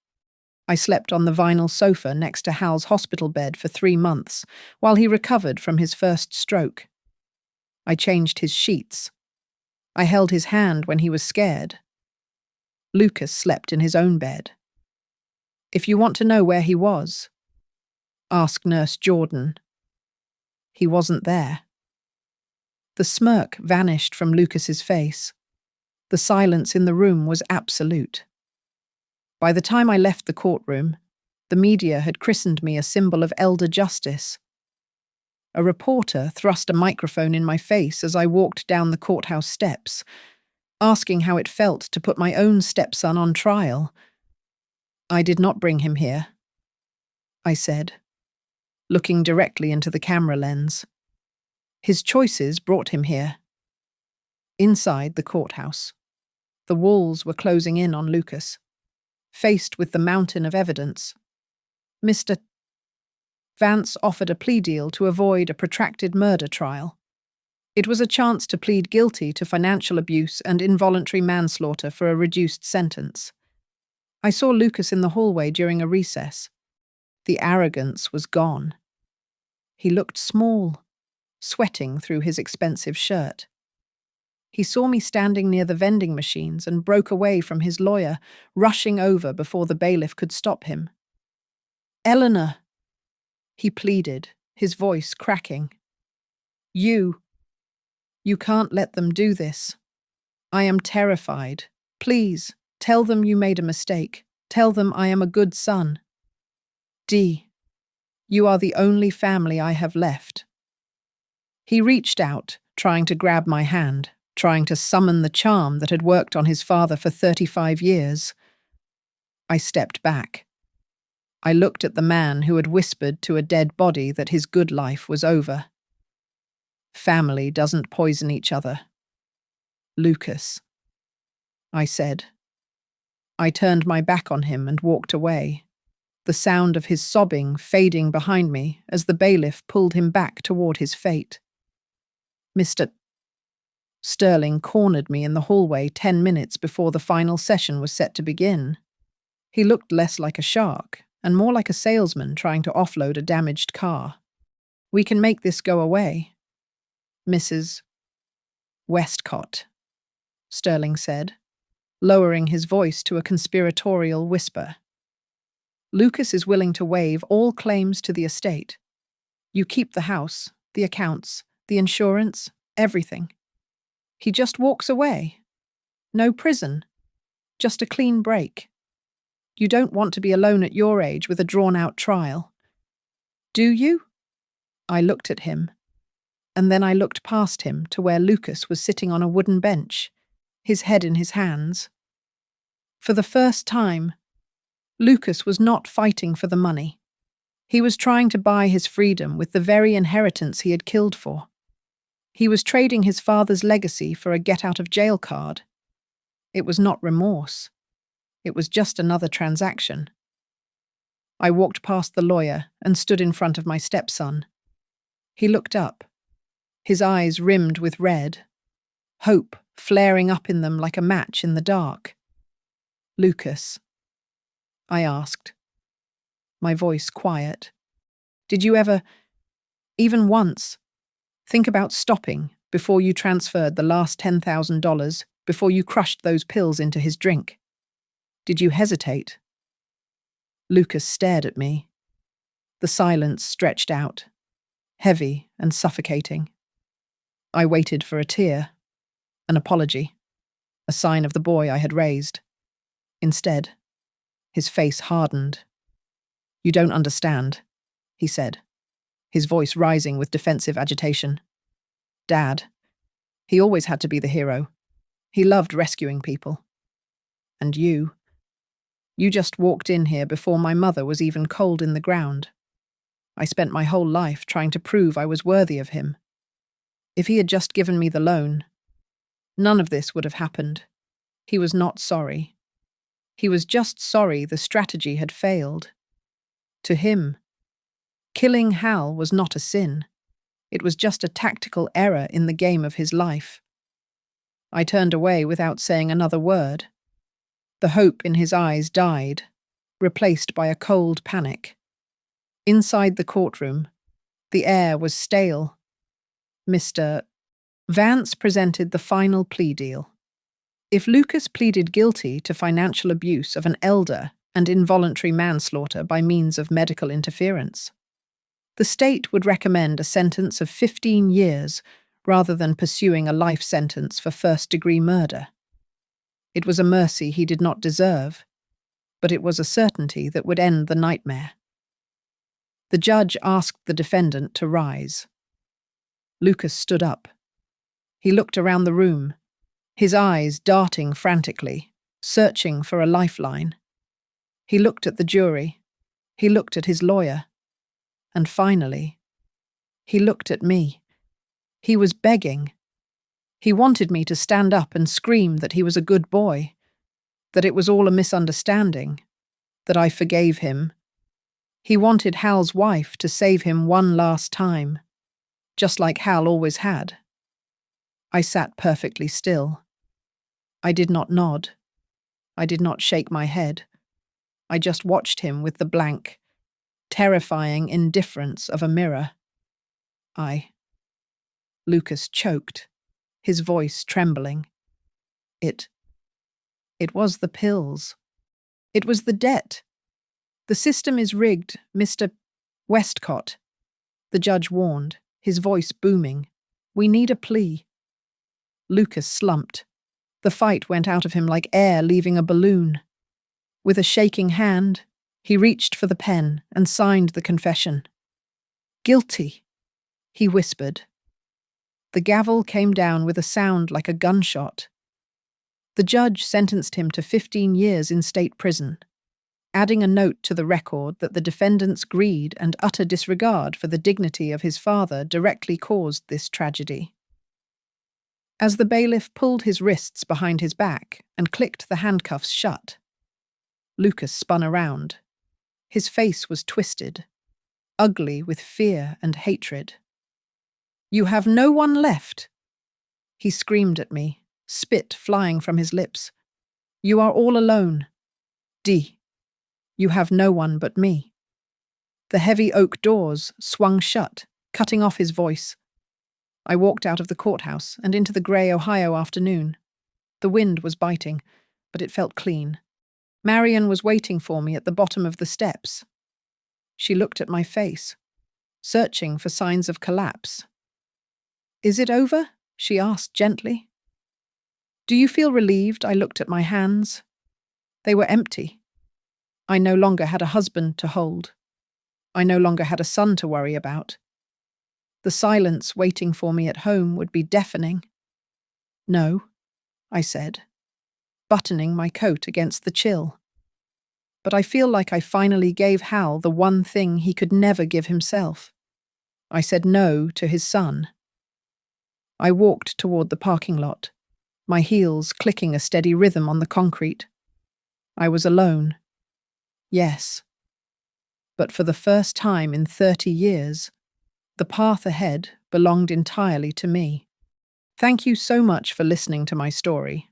I slept on the vinyl sofa next to Hal's hospital bed for 3 months while he recovered from his first stroke. I changed his sheets. I held his hand when he was scared. Lucas slept in his own bed. If you want to know where he was, ask Nurse Jordan. He wasn't there. The smirk vanished from Lucas's face. The silence in the room was absolute. By the time I left the courtroom, the media had christened me a symbol of elder justice. A reporter thrust a microphone in my face as I walked down the courthouse steps, asking how it felt to put my own stepson on trial. I did not bring him here, I said, looking directly into the camera lens. His choices brought him here. Inside the courthouse, the walls were closing in on Lucas. Faced with the mountain of evidence, Mr. Vance offered a plea deal to avoid a protracted murder trial. It was a chance to plead guilty to financial abuse and involuntary manslaughter for a reduced sentence. I saw Lucas in the hallway during a recess. The arrogance was gone. He looked small, sweating through his expensive shirt. He saw me standing near the vending machines and broke away from his lawyer, rushing over before the bailiff could stop him. Eleanor, he pleaded, his voice cracking. You can't let them do this. I am terrified. Please, tell them you made a mistake. Tell them I am a good son. D, you are the only family I have left. He reached out, trying to grab my hand, trying to summon the charm that had worked on his father for 35 years. I stepped back. I looked at the man who had whispered to a dead body that his good life was over. Family doesn't poison each other. Lucas, I said. I turned my back on him and walked away, the sound of his sobbing fading behind me as the bailiff pulled him back toward his fate. Mr. Sterling cornered me in the hallway 10 minutes before the final session was set to begin. He looked less like a shark and more like a salesman trying to offload a damaged car. "We can make this go away, Mrs. Westcott," Sterling said, lowering his voice to a conspiratorial whisper. "Lucas is willing to waive all claims to the estate. You keep the house, the accounts, the insurance, everything. He just walks away. No prison. Just a clean break. You don't want to be alone at your age with a drawn-out trial. Do you?" I looked at him, and then I looked past him to where Lucas was sitting on a wooden bench, his head in his hands. For the first time, Lucas was not fighting for the money. He was trying to buy his freedom with the very inheritance he had killed for. He was trading his father's legacy for a get-out-of-jail card. It was not remorse. It was just another transaction. I walked past the lawyer and stood in front of my stepson. He looked up, his eyes rimmed with red, hope flaring up in them like a match in the dark. "Lucas," I asked, my voice quiet, "did you ever, even once, think about stopping before you transferred the last $10,000, before you crushed those pills into his drink? Did you hesitate?" Lucas stared at me. The silence stretched out, heavy and suffocating. I waited for a tear, an apology, a sign of the boy I had raised. Instead, his face hardened. "You don't understand," he said, his voice rising with defensive agitation. "Dad, he always had to be the hero. He loved rescuing people. And you just walked in here before my mother was even cold in the ground. I spent my whole life trying to prove I was worthy of him. If he had just given me the loan, none of this would have happened. He was not sorry. He was just sorry the strategy had failed. To him, killing Hal was not a sin. It was just a tactical error in the game of his life." I turned away without saying another word. The hope in his eyes died, replaced by a cold panic. Inside the courtroom, the air was stale. Mr. Vance presented the final plea deal. If Lucas pleaded guilty to financial abuse of an elder and involuntary manslaughter by means of medical interference, the state would recommend a sentence of 15 years rather than pursuing a life sentence for first-degree murder. It was a mercy he did not deserve, but it was a certainty that would end the nightmare. The judge asked the defendant to rise. Lucas stood up. He looked around the room, his eyes darting frantically, searching for a lifeline. He looked at the jury. He looked at his lawyer. And finally, he looked at me. He was begging. He wanted me to stand up and scream that he was a good boy, that it was all a misunderstanding, that I forgave him. He wanted Hal's wife to save him one last time, just like Hal always had. I sat perfectly still. I did not nod. I did not shake my head. I just watched him with the blank, terrifying indifference of a mirror. Lucas choked, his voice trembling. It was the pills. It was the debt. The system is rigged, Mr. Westcott, the judge warned, his voice booming. We need a plea. Lucas slumped. The fight went out of him like air leaving a balloon. With a shaking hand, he reached for the pen and signed the confession. Guilty, he whispered, The gavel came down with a sound like a gunshot. The judge sentenced him to 15 years in state prison, adding a note to the record that the defendant's greed and utter disregard for the dignity of his father directly caused this tragedy. As the bailiff pulled his wrists behind his back and clicked the handcuffs shut, Lucas spun around. His face was twisted, ugly with fear and hatred. "You have no one left!" He screamed at me, spit flying from his lips. "You are all alone. D. You have no one but me." The heavy oak doors swung shut, cutting off his voice. I walked out of the courthouse and into the grey Ohio afternoon. The wind was biting, but it felt clean. Marion was waiting for me at the bottom of the steps. She looked at my face, searching for signs of collapse. "Is it over?" she asked gently. "Do you feel relieved?" I looked at my hands. They were empty. I no longer had a husband to hold. I no longer had a son to worry about. The silence waiting for me at home would be deafening. "No," I said, buttoning my coat against the chill. "But I feel like I finally gave Hal the one thing he could never give himself. I said no to his son." I walked toward the parking lot, my heels clicking a steady rhythm on the concrete. I was alone. Yes. But for the first time in 30 years, the path ahead belonged entirely to me. Thank you so much for listening to my story.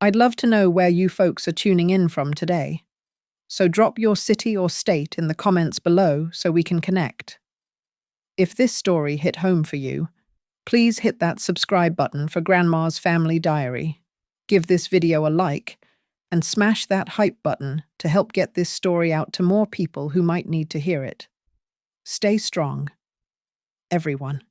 I'd love to know where you folks are tuning in from today. So drop your city or state in the comments below so we can connect. If this story hit home for you, please hit that subscribe button for Grandma's Family Diary. Give this video a like, and smash that hype button to help get this story out to more people who might need to hear it. Stay strong, everyone.